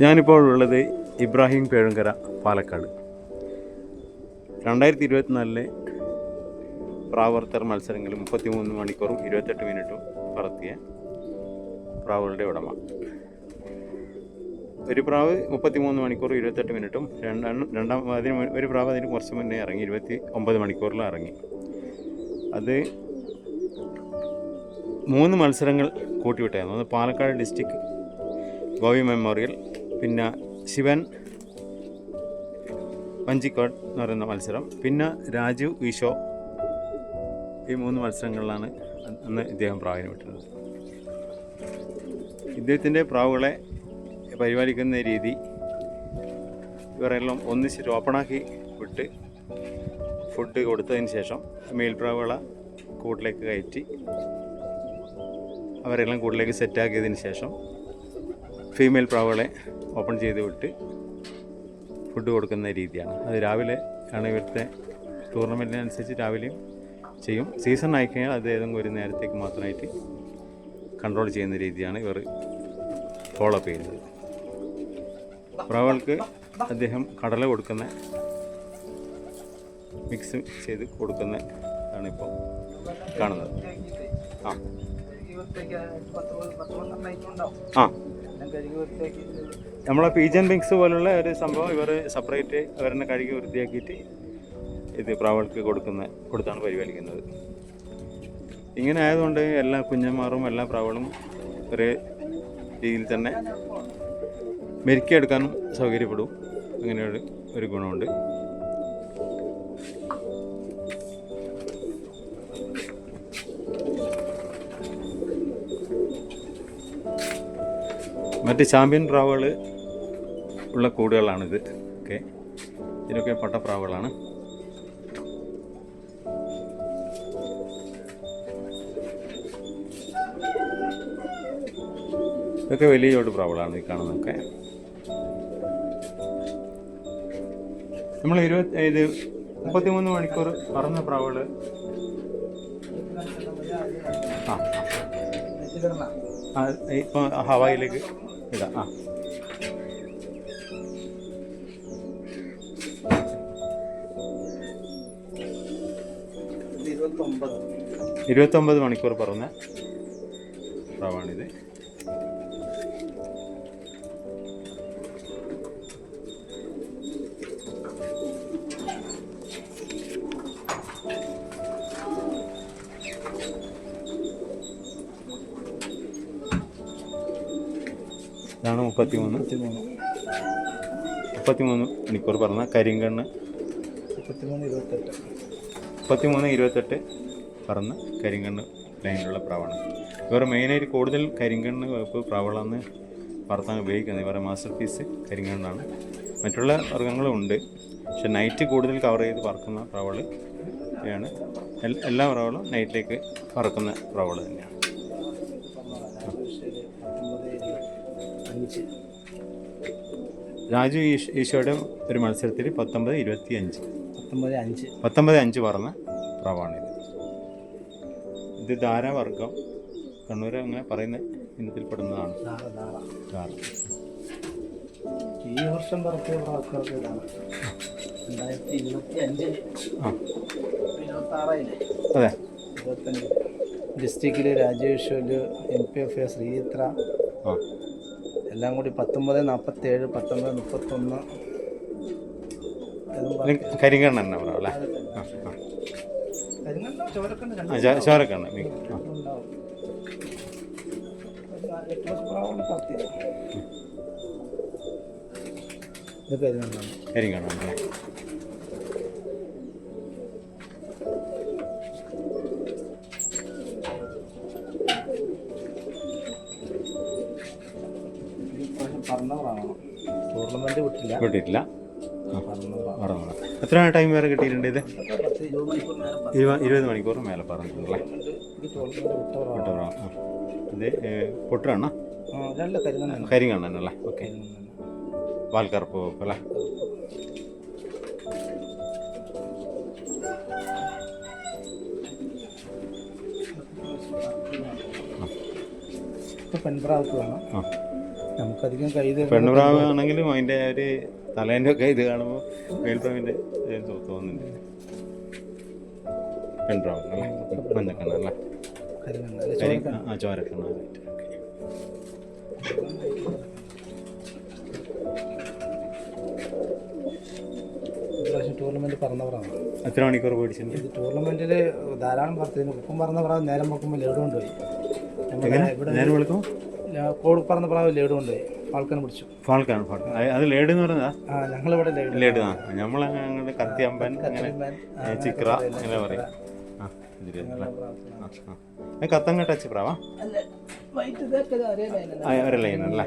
ഞാനിപ്പോൾ ഉള്ളത് ഇബ്രാഹിം പേഴുങ്കര, പാലക്കാട്. 2024 പ്രാവർത്തർ മത്സരങ്ങളിൽ 33 മണിക്കൂറും 28 മിനിറ്റും പറത്തിയ പ്രാവുകളുടെ ഉടമ. ഒരു പ്രാവ് 33 മണിക്കൂർ 28 മിനിറ്റും ഒരു പ്രാവ് അതിന് കുറച്ച് മുന്നേ ഇറങ്ങി 29 മണിക്കൂറിലും ഇറങ്ങി. അത് 3 മത്സരങ്ങൾ കൂട്ടിവിട്ടായിരുന്നു. ഒന്ന് പാലക്കാട് ഡിസ്ട്രിക്ട് ഗോവി മെമ്മോറിയൽ, പിന്നെ ശിവൻ വഞ്ചിക്കോട് എന്ന് പറയുന്ന മത്സരം, പിന്നെ രാജു ഈശോ. ഈ 3 മത്സരങ്ങളിലാണ് അന്ന് ഇദ്ദേഹം പ്രാവിനെ വിട്ടുന്നത്. ഇദ്ദേഹത്തിൻ്റെ പ്രാവുകളെ പരിപാലിക്കുന്ന രീതി, ഇവരെല്ലാം ഒന്നിച്ചിട്ട് ഓപ്പണാക്കി വിട്ട് ഫുഡ് കൊടുത്തതിന് ശേഷം മേൽപ്രാവുകളെ കൂട്ടിലേക്ക് കയറ്റി അവരെല്ലാം കൂട്ടിലേക്ക് സെറ്റാക്കിയതിന് ശേഷം ഫീമെയിൽ പ്രാവുകളെ ഓപ്പൺ ചെയ്ത് വിട്ട് ഫുഡ് കൊടുക്കുന്ന രീതിയാണ്. അത് രാവിലെ ആണ് ഇവിടുത്തെ ടൂർണമെൻറ്റിനനുസരിച്ച് രാവിലെയും ചെയ്യും. സീസൺ ആയിക്കഴിഞ്ഞാൽ അത് ഏതെങ്കിലും ഒരു നേരത്തേക്ക് മാത്രമായിട്ട് കൺട്രോൾ ചെയ്യുന്ന രീതിയാണ് ഇവർ ഫോളോ അപ്പ് ചെയ്യുന്നത്. പ്രാവുകൾക്ക് അദ്ദേഹം കടല കൊടുക്കുന്ന, മിക്സ് ചെയ്ത് കൊടുക്കുന്ന ആണ് ഇപ്പോൾ കാണുന്നത്. നമ്മളെ പീജൻ വിങ്സ് പോലുള്ള ഒരു സംഭവം ഇവർ സെപ്പറേറ്റ് അവരെന്നെ കഴുകി വൃത്തിയാക്കിയിട്ട് ഇത് പ്രാവുകൾക്ക് കൊടുത്താണ് പരിപാലിക്കുന്നത്. ഇങ്ങനെ ആയതുകൊണ്ട് എല്ലാ കുഞ്ഞന്മാരും എല്ലാ പ്രാവുകളും ഒരേ രീതിയിൽ തന്നെ മെരുക്കിയെടുക്കാനും സൗകര്യപ്പെടും. അങ്ങനെ ഒരു ഗുണമുണ്ട്. മറ്റ് ചാമ്പ്യൻ പ്രാവുകൾ ഉള്ള കൂടുകളാണിത്. ഓക്കെ, ഇതിനൊക്കെ പട്ടപ്രാവുകളാണ്. ഇതൊക്കെ വലിയ ചോട്ട് പ്രാവുകളാണ് ഈ കാണുന്നതൊക്കെ. നമ്മൾ 33 മണിക്കൂർ പറന്ന പ്രാവുകൾ ഇപ്പോൾ ഹവായിലേക്ക് ഇടാം. 29 മണിക്കൂർ പറന്ന പ്രാവാണിത്. ഇതാണ് 33 മണിക്കൂർ പറഞ്ഞ കരിങ്കണ്ണ്. 33-28 പറന്ന് കരിങ്കണ്ണ് ലൈനിലുള്ള പ്രാവാണ്. ഇവർ മെയിനായിട്ട് കൂടുതൽ കരിങ്കണ്ണ് വകുപ്പ് പ്രാവുകളാണ് പറത്താൻ ഉപയോഗിക്കുന്നത്. ഇവരുടെ മാസ്റ്റർ പീസ് കരിങ്കണ്ണാണ്. മറ്റുള്ള വർഗ്ഗങ്ങളും ഉണ്ട്, പക്ഷെ നൈറ്റ് കൂടുതൽ കവർ ചെയ്ത് പറക്കുന്ന പ്രാവുകൾ ആണ്. എല്ലാ പ്രാവുകളും നൈറ്റിലേക്ക് പറക്കുന്ന പ്രാവുകൾ തന്നെയാണ്. രാജു ഈശോയുടെ ഒരു മത്സരത്തിൽ 19-25 പറന്ന പ്രാവാണിത്. ഇത് ധാരാവർഗം, കണ്ണൂർ അങ്ങനെ പറയുന്ന ഇനത്തിൽപ്പെടുന്നതാണ്. ഈ വർഷം പറത്തിയ പ്രാവുകൾക്ക് ഇതാണ് 2025-26. അതെ, 25 ഡിസ്ട്രിക്റ്റിൽ രാജേശ്വര്, MPF, ശ്രീചിത്ര എല്ലാം കൂടി 19-47, 19-31 കരിങ്കണ്ണ തന്നെ പറയാം അല്ലേ? ചോരക്കണ്ണ കരിങ്കണ്ണ. ടൂർണമെന്റ് വിട്ടിട്ടില്ല. എത്ര ടൈം വരെ കിട്ടിയിട്ടുണ്ട്? ഇത് 20 മണിക്കൂർ മേലെ പറഞ്ഞിട്ടുണ്ടല്ലേ? ഇത് പൊട്ടാണോ? കരിങ്കണ്ണനല്ലേ? ഓക്കെ, വാൽക്കറുപ്പ് അല്ലേ? പെൺപ്രാവത്ത് വേണം. നമുക്കധികം കൈത് പെണ്ണുപ്രാവ് ആണെങ്കിലും അതിൻ്റെ ഒരു തലേൻ്റെ ഒക്കെ ഇത് കാണുമ്പോൾ മേൽപ്രാവിൻ്റെ തോന്നുന്നുണ്ട്. പെൺപ്രാവല്ലേ മഞ്ഞക്കണ്ണല്ലേ ആ ചോരക്കണ്ണ. ടൂർണമെന്റ് പറന്നവരാണ്. എത്ര മണിക്കൂർ പേടിച്ചിട്ടുണ്ട്? ഇത് ടൂർണമെന്റിൽ ധാരാളം പറത്തിന് കുപ്പം പറന്ന പ്രാവ് നേരം വെക്കുമ്പോൾ ലേഡ് കൊണ്ടുപോയി. നേരം വിളിക്കും കോട് പറന്ന പ്രാവ് ലേഡ് കൊണ്ടുപോയി ഫാൾക്കനെ പിടിച്ചു. ഫാൾക്കാണ് അത് ലേഡ് എന്ന് പറയുന്നതാ. ഞങ്ങളിവിടെ ലേഡ് ആ നമ്മളങ്ങനെ കത്തിയമ്പൻ അങ്ങനെ ചിക്ര അങ്ങനെ പറയും. ആ ഇതിൽ കത്തങ്ങ ടച്ച് പ്രാവാ ഒരേ ലൈനല്ലേ?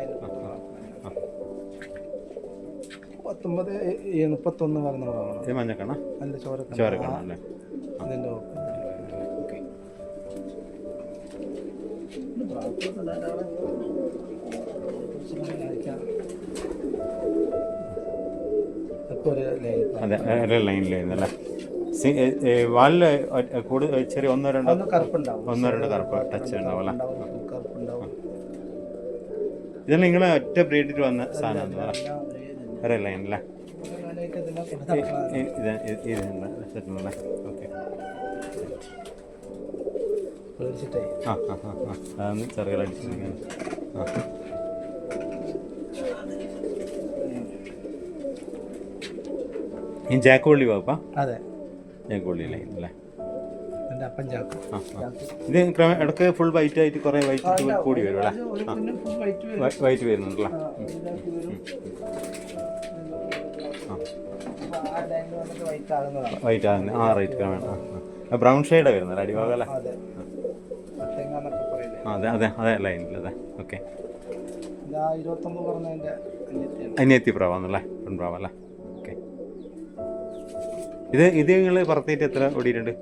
19-31 പറഞ്ഞ പ്രാവാണ്. ഇത് മഞ്ഞക്കണ്ണ നല്ല ചോരക്കണ്ണല്ലേ? അതിൻ്റെ അതെ ഒരേ ലൈനിലായിരുന്നല്ലേ? വാലില് കൂടുതൽ ചെറിയ ഒന്നോ രണ്ടോ കറുപ്പ് ടച്ച് ഉണ്ടാവും അല്ലേ? ഇതെല്ലാം നിങ്ങളെ ഒറ്റ ബ്രീഡിൽ വന്ന സാധനമാണ് ഒരേ ലൈനല്ലേ? സെറ്റല്ലേ? ഓക്കെ. ആ ആ ആ ആ അതൊന്ന് ചെറുകൾ അടിച്ചിരിക്കുന്നത്. ആ ഈ ജാക്കോള്ളി വാപ്പാ? അതെ ജാക്കോള്ളി ലൈൻ അല്ലേ? ഇത് ഇടയ്ക്ക് ഫുൾ വൈറ്റ് ആയിട്ട് കുറേ വൈറ്റ് കൂടി വരും അല്ലേ? വൈറ്റ് വരുന്നുണ്ടല്ലേ? വൈറ്റ് ആകുന്നത് ആ റൈറ്റ് വേണം. ബ്രൗൺ ഷെയ്ഡാണ് വരുന്നത് അടിഭാഗം അല്ലേ? അതെ അതെ അതെ ലൈനിൽ അതെ. ഓക്കെ. അനിയത്തി പ്രാവാന്നല്ലേ? പെൺപ്രാവല്ലേ? ഓക്കെ. ഇത് നിങ്ങൾ പറത്തിയിട്ട് എത്ര ഓടിയിട്ടുണ്ട്?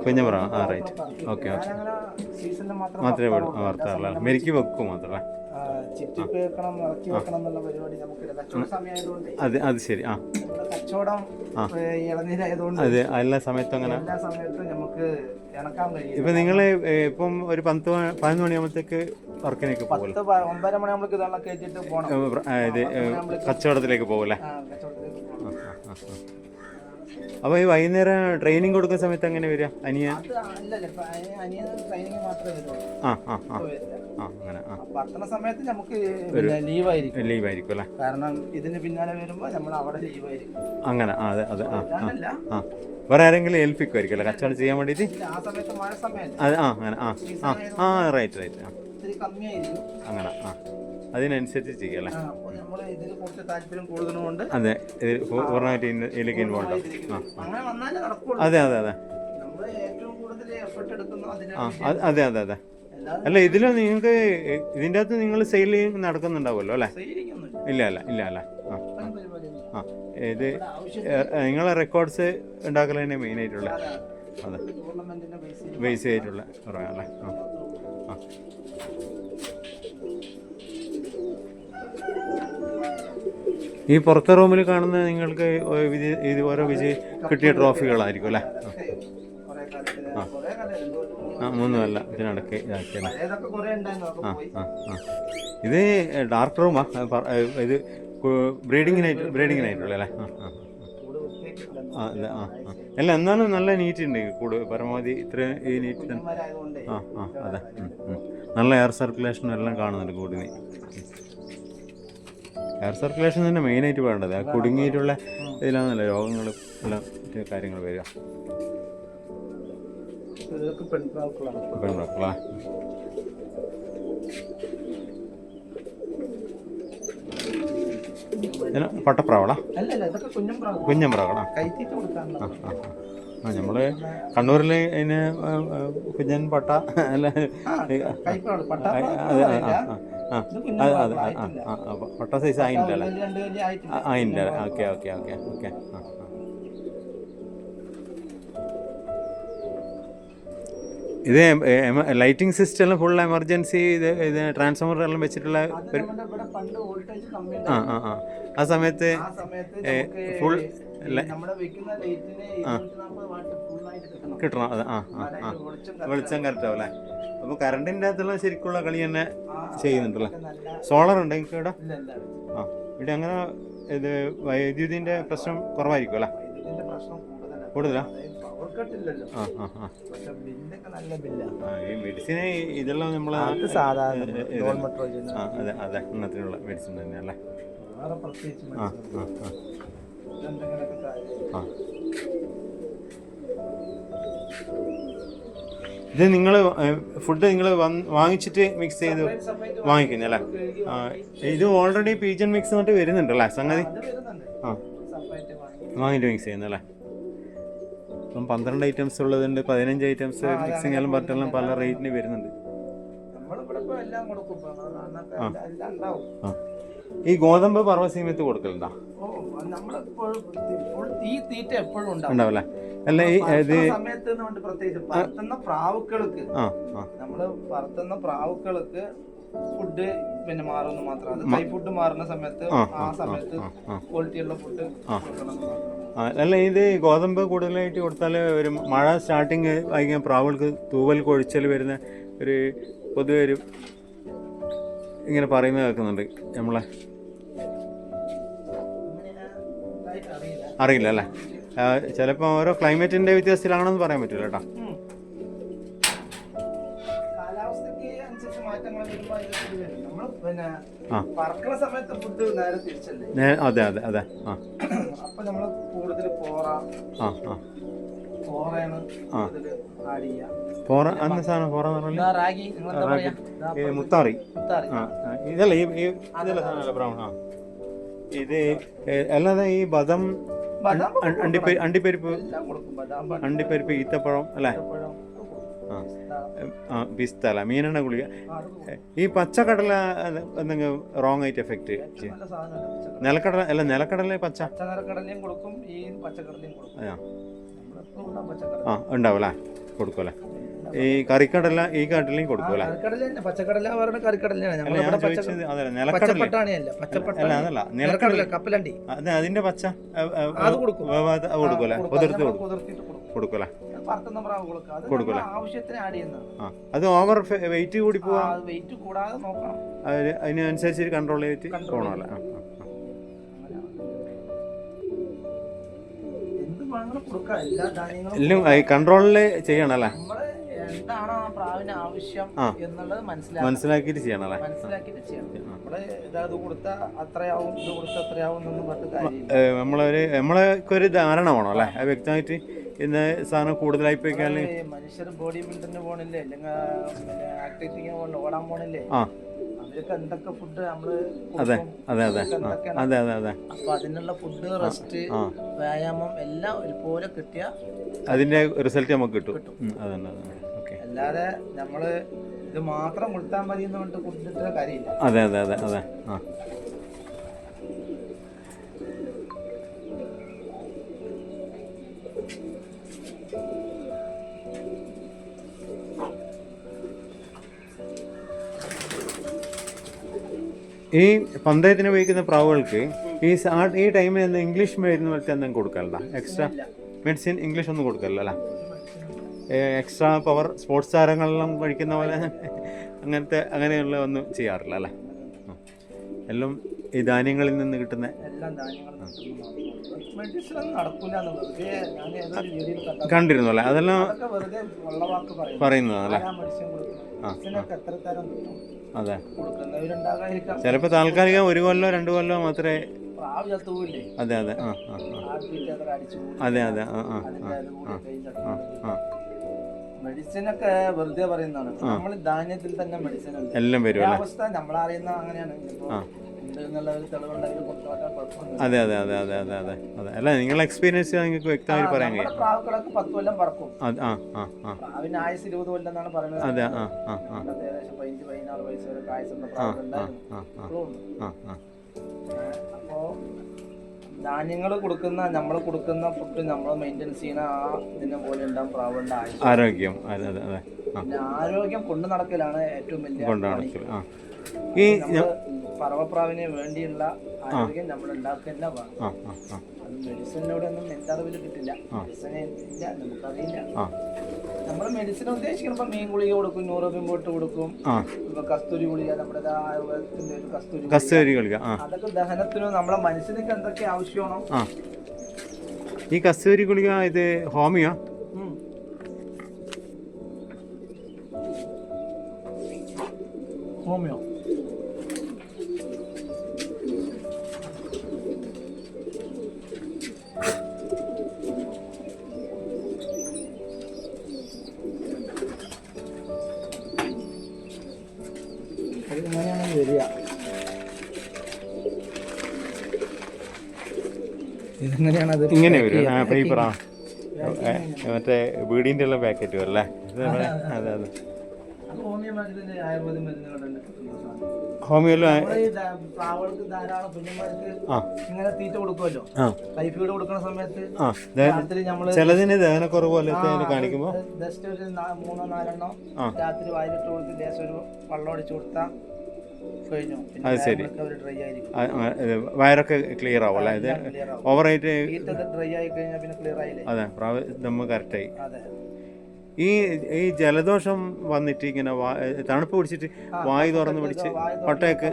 കുഞ്ഞമ്പ്രാവ ആ റൈറ്റ്. Okay okay. മാത്രമേ വളർത്താറുള്ളൂ. മെരിക്ക് വെക്കും മാത്രമല്ലേ? അതെ അത് ശരി. ആ അതെ എല്ലാ സമയത്തും അങ്ങനെ. ഇപ്പൊ നിങ്ങൾ ഇപ്പം ഒരു 11 മണിയാകുമ്പോഴത്തേക്ക് വർക്കിനൊക്കെ പോകുമല്ലോ? 9 മണിയാകുമ്പോഴേക്ക് ഇത് കച്ചവടത്തിലേക്ക് പോകുമല്ലേ? അപ്പോൾ ഈ വൈകുന്നേരം ട്രെയിനിങ് കൊടുക്കുന്ന സമയത്ത് എങ്ങനെ വരിക? അനിയ ആ ആ ആ ആ അങ്ങനെ സമയത്ത് നമുക്ക് ലീവായിരിക്കും അല്ലേ? കാരണം ഇതിന് പിന്നാലെ വരുമ്പോൾ നമ്മൾ അവിടെ ലീവായിരിക്കും. അങ്ങനെ അതെ അതെ. ആ ആ വേറെ ആരെങ്കിലും ഏൽപ്പിക്കുമായിരിക്കും അല്ലേ കച്ചവടം ചെയ്യാൻ വേണ്ടിയിട്ട്? ആ സമയത്ത് മഴ സമയത്ത് അതെ ആ അങ്ങനെ ആ ആ ആ റൈറ്റ് റൈറ്റ്. ആ അങ്ങനെ ആ അതിനനുസരിച്ച് ചെയ്യാം അല്ലേ? അതെ പൂർണ്ണമായിട്ട് ഇതിലേക്ക് ഇൻവോൾവ് ആവും. അതെ അതെ അതെ ആ അതെ അതെ അതെ. അല്ല ഇതിൽ നിങ്ങൾക്ക് ഇതിൻ്റെ അകത്ത് നിങ്ങൾ സെയിലിംഗ് നടക്കുന്നുണ്ടാവുമല്ലോ അല്ലേ? ഇല്ല അല്ല ഇല്ല അല്ല. ആ ആ ഇത് നിങ്ങളെ റെക്കോർഡ്സ് ഉണ്ടാക്കൽ തന്നെ മെയിനായിട്ടുള്ള അതെ ബേസ് ചെയ്തിട്ടുള്ള പറയാം അല്ലേ? ആ ആ ഈ പുറത്തെ റൂമിൽ കാണുന്ന നിങ്ങൾക്ക് ഇത് ഓരോ കിട്ടിയ ട്രോഫികളായിരിക്കും അല്ലേ? ആ ആ മൂന്നുമല്ല ഇതിനിടയ്ക്ക് ഇതാക്കിയല്ലേ? ആ ആ ആ ഇത് ഡാർക്ക് റൂമാ? ഇത് ബ്രീഡിങ്ങിനായിട്ടുള്ള അല്ലേ? ആ ആ ആ അതെ ആ ആ അല്ല എന്നാലും നല്ല നീറ്റ് ഉണ്ട് കൂട് പരമാവധി ഇത്ര ഈ നീറ്റ് തന്നെ. ആ ആ അതെ നല്ല എയർ സർക്കുലേഷനും എല്ലാം കാണുന്നുണ്ട് കൂടിന്. എയർ സർക്കുലേഷൻ തന്നെ മെയിനായിട്ട് വേണ്ടത്. ആ കുടുങ്ങിയിട്ടുള്ള ഇതിലാണല്ലോ രോഗങ്ങൾ എല്ലാം കാര്യങ്ങൾ വരിക. പെൺമക്കളാ? പട്ടപ്രാവളാ? കുഞ്ഞമ്പ്രാവളാ? ആ ആ ആ നമ്മൾ കണ്ണൂരിൽ അതിന് കുഞ്ഞൻ പട്ട അല്ല അതെ അതെ അതെ ആ ആ പട്ട സൈസ് ആയില്ലല്ലേ? ആയില്ല. Okay okay okay okay. ആ ആ ഇത് ലൈറ്റിംഗ് സിസ്റ്റം എല്ലാം ഫുൾ എമർജൻസി ഇത് ട്രാൻസ്ഫോമർ എല്ലാം വെച്ചിട്ടുള്ള ആ ആ ആ ആ സമയത്ത് ഫുൾ നമ്മള് വെക്കുന്ന ലൈറ്റിന് 240 വാട്ട് ഫുള്ളായിട്ട് കിട്ടണം. കിട്ടണം. അത് വെളിച്ചം കറക്റ്റ് ആവും അല്ലേ? അപ്പോൾ കറണ്ടിൻ്റെ അകത്തുള്ള ശരിക്കുള്ള കളി തന്നെ ചെയ്യുന്നുണ്ടല്ലോ. സോളർ ഉണ്ട് നിങ്ങൾക്ക് ഇവിടെ? ഇവിടെ അങ്ങനെ ഇത് വൈദ്യുതിൻ്റെ പ്രശ്നം കുറവായിരിക്കും അല്ലേ? കൂടുതലാ? ഈ മെഡിസിന് ഇതെല്ലാം നമ്മൾ അതെ അതെ അങ്ങനത്തിനുള്ള മെഡിസിൻ തന്നെ അല്ലേ? ഇത് നിങ്ങൾ ഫുഡ് നിങ്ങൾ വാങ്ങിച്ചിട്ട് മിക്സ് ചെയ്ത് വാങ്ങിക്കുന്നല്ലേ? ഇത് ഓൾറെഡി പീജൻ മിക്സ് എന്നിട്ട് വരുന്നുണ്ടല്ലേ സംഗതി? വാങ്ങിയിട്ട് മിക്സ് ചെയ്യുന്നല്ലേ? ഇപ്പം 12 ഐറ്റംസ് ഉള്ളതുണ്ട്, 15 ഐറ്റംസ് മിക്സിങ് എല്ലാം പറഞ്ഞെല്ലാം പല റേറ്റിന് വരുന്നുണ്ട്. ഈ ഗോതമ്പ് പർവ്വസീമത്ത് കൊടുക്കലുണ്ടോ? ഉണ്ടാവല്ലേ? അല്ല ഈ പ്രാവുകൾക്ക് ഫുഡ് പിന്നെ മാറുന്ന മാത്രം ഫുഡ് മാറുന്ന സമയത്ത് ആ സമയത്ത് ക്വാളിറ്റിയുള്ള ഫുഡ്. അല്ല ഇത് ഗോതമ്പ് കൂടുതലായിട്ട് കൊടുത്താൽ ഒരു മഴ സ്റ്റാർട്ടിങ് ആയി പ്രാവുകൾക്ക് തൂവൽ കൊഴിച്ചൽ വരുന്ന ഒരു പൊതുവെ ഒരു ഇങ്ങനെ പറയുന്നത് കേൾക്കുന്നുണ്ട്. നമ്മളെ അറിയില്ല അല്ലേ? ചിലപ്പോൾ ഓരോ ക്ലൈമറ്റിൻ്റെ വ്യത്യാസത്തിലാണെന്ന് പറയാൻ പറ്റില്ല കേട്ടോ. അതെ അതെ അതെ. അപ്പൊ നമ്മള് കൂടുതൽ പോറ അന്ന സാധനം പോറ മുത്താറി ഇതല്ല ഇതല്ല സാധനമല്ല ബ്രൗൺ. ഇത് അല്ലാതെ ഈ ബദം അണ്ടിപ്പരിപ്പ് ഈത്തപ്പഴം അല്ലേ? പിസ്ത അല്ല മീനെണ്ണ ഗുളിക. ഈ പച്ചക്കടല എന്തെങ്കിലും റോങ് ആയിട്ട് എഫക്റ്റ് ചെയ്യും? നിലക്കടല അല്ല, നിലക്കടല പച്ച ഉണ്ടാവും അല്ലേ? കൊടുക്കും അല്ലേ? ഈ കറിക്കടല ഈ കടലയും കൊടുക്കും അല്ലേ? പച്ചക്കടല ഞാൻ ചോദിച്ചത് അതല്ല, നിലക്കടല അല്ല അതല്ല നിലക്കടല കപ്പലണ്ടി അതിന്റെ പച്ച കൊടുക്കും അല്ലേ? കുതിർത്ത് കൊടുക്കും അല്ലേ? കൊടുക്കൂല. അത് ഓവർ വെയിറ്റ് കൂടി പോവാ, വെയിറ്റ് കൂടാതെ നോക്കണം. അതിനനുസരിച്ച് കൺട്രോൾ ചെയ്തിട്ട് പോകണമല്ലേ? എല്ലാം കൺട്രോളില് ചെയ്യണല്ലേ? എന്താണോ ആ പ്രാവിന് ആവശ്യം എന്നുള്ളത് മനസ്സിലാക്കിയിട്ട് ചെയ്യണല്ലേ? നമ്മളൊരു ധാരണ വേണം അല്ലേ? അത് വ്യക്തമായിട്ട് ഇന്ന് സാധനം കൂടുതലായി പോയിക്കാൽ മനുഷ്യർ ബോഡി ബിൽഡറിന് പോണില്ലേ, അല്ലെങ്കിൽ ആക്ടിവിറ്റിങ് ഓടാൻ പോണില്ലേ, അവർക്ക് എന്തൊക്കെ ഫുഡ് നമ്മള് അതെ അതെ അതെ അതെ അതെ അതെ. അപ്പൊ അതിനുള്ള ഫുഡ്, റെസ്റ്റ്, വ്യായാമം എല്ലാം ഒരുപോലെ കിട്ടിയ അതിന്റെ റിസൾട്ട് നമുക്ക് കിട്ടും. അതന്നെ. അല്ലാതെ നമ്മള് ഇത് മാത്രം കൊടുത്താൽ മതി എന്ന് പറഞ്ഞിട്ട് കൊടുത്തിട്ട് കാര്യമില്ല. അതെ അതെ അതെ അതെ. ഈ പന്തയത്തിന് ഉപയോഗിക്കുന്ന പ്രാവുകൾക്ക് ഈ ടൈമിൽ എന്താ ഇംഗ്ലീഷ് മരുന്ന് പോലത്തെ എന്തെങ്കിലും കൊടുക്കലുണ്ടോ? എക്സ്ട്രാ മെഡിസിൻ ഇംഗ്ലീഷ് ഒന്നും കൊടുക്കല്ലോ അല്ലേ? എക്സ്ട്രാ പവർ സ്പോർട്സ് താരങ്ങളെല്ലാം കഴിക്കുന്ന പോലെ അങ്ങനെയുള്ള ഒന്നും ചെയ്യാറില്ല അല്ലേ? എല്ലാം ഈ ധാന്യങ്ങളിൽ നിന്ന് കിട്ടുന്ന കണ്ടിരുന്നു അല്ലേ? അതെല്ലാം പറയുന്നതല്ലേ? അതെ. ചിലപ്പോൾ താൽക്കാലികം 1 കൊല്ലോ 2 കൊല്ലോ മാത്രമേ. അതെ അതെ. അതെ അതെ. മെഡിസിനൊക്കെ വെറുതെ പറയുന്നതാണ്. നമ്മൾ ധാന്യത്തിൽ തന്നെ മെഡിസിൻ ഉണ്ട്. എല്ലാം വരും. അവസ്ഥ നമ്മളറിയുന്ന അങ്ങനെയാണ്. അതെ അതെ അതെ അതെ അതെ അതെ അതെ. അല്ല നിങ്ങളുടെ എക്സ്പീരിയൻസ് നിങ്ങൾക്ക് വ്യക്തമായി പറയാൻ കഴിയും. പ്രാവുകളൊക്കെ 10 കൊല്ലം പറക്കും. പ്രാവിന് ആയുസ് 20 കൊല്ലം എന്നാണ് പറയുന്നത്. അതെ. ഏകദേശം 15-16 വയസ്സ് വരെ ആയുസുള്ള പ്രാവുകളുണ്ടായിരുന്നു. അപ്പോ ധാന്യങ്ങൾ കൊടുക്കുന്ന, നമ്മൾ കൊടുക്കുന്ന ഫുഡ് നമ്മൾ മെയിൻറ്റെയിൻ ചെയ്യുന്ന ആ ഇതിനെ പോലെ ഉണ്ടാകും പ്രാവുകളുടെ ആയുസ്, ആരോഗ്യം. അതെ അതെ അതെ. പിന്നെ ആരോഗ്യം കൊണ്ടു നടക്കലാണ് ഏറ്റവും വലിയ കൊണ്ട് പണി. നടക്കൽ. ആ ഈ നമ്മള് പറവപ്രാവിന് വേണ്ടിയുള്ള ആരോഗ്യം നമ്മൾ ഉണ്ടാക്കില്ല. ആ ആ ആ അത് മെഡിസിനിലൂടെ ഒന്നും എന്റെ അറിവിൽ കിട്ടില്ല. മെഡിസിന് ഇല്ല, നമുക്കറിയില്ല. നമ്മള് മെഡിസിൻ ഉദ്ദേശിക്കുമ്പോ മീൻ ഗുളിക കൊടുക്കും, ന്യൂറോബിൻ ബോട്ട് കൊടുക്കും, ഇപ്പൊ കസ്തൂരി ഗുളിക, നമ്മുടെ ആയുർവേദത്തിന്റെ ഒരു കസ്തൂരി ഗുളിക. അതൊക്കെ ദഹനത്തിനും നമ്മളെ മനസ്സിനൊക്കെ എന്തൊക്കെ ആവശ്യമാണോ. ഈ കസ്തൂരി ഗുളിക ഇത് ഹോമിയോ? ഹോമിയോ. ഇങ്ങനെയാണ് വരിക. ഇതെങ്ങനെയാണ് അത് ഇങ്ങനെ വരും? പേപ്പറാ, മറ്റേ വീടിൻ്റെ ഉള്ള പാക്കറ്റ് അല്ലേ? അതെ അതെ. ഹോമിയോ മരുന്നിന് ആയുർവേദ മരുന്നുകളുണ്ട് കിട്ടുന്ന സാധനം. ഹോമിയോയിലും പ്രാവൾക്ക് ധാരാളം കുഞ്ഞന്മാർക്ക് ഇങ്ങനെ തീറ്റ കൊടുക്കുമല്ലോ, ടൈഫോയിഡ് കൊടുക്കുന്ന സമയത്ത് രാത്രി നമ്മള് ചിലതിന് ദഹനക്കുറവ് പോലത്തെ കാണിക്കുമ്പോ ജസ്റ്റ് ഒരു 3-4 രാത്രി വായിലിട്ട് കൊടുത്ത് ലേശം ഒരു വെള്ളം അടിച്ചു കൊടുത്താൽ കഴിഞ്ഞു. അത് ശരി. ഡ്രൈ ആയിരിക്കും, വയറൊക്കെ ക്ലിയർ ആവും അല്ലേ? ഇത് ഓവറായിട്ട് ഡ്രൈ ആയി കഴിഞ്ഞാൽ പിന്നെ ക്ലിയർ ആയില്ലേ? അതെ, ദമ്മ് കറക്റ്റായി. അതെ. ഈ ജലദോഷം വന്നിട്ട് ഇങ്ങനെ തണുപ്പ് പിടിച്ചിട്ട് വായു തുറന്ന് പിടിച്ച് ഒട്ടയൊക്കെ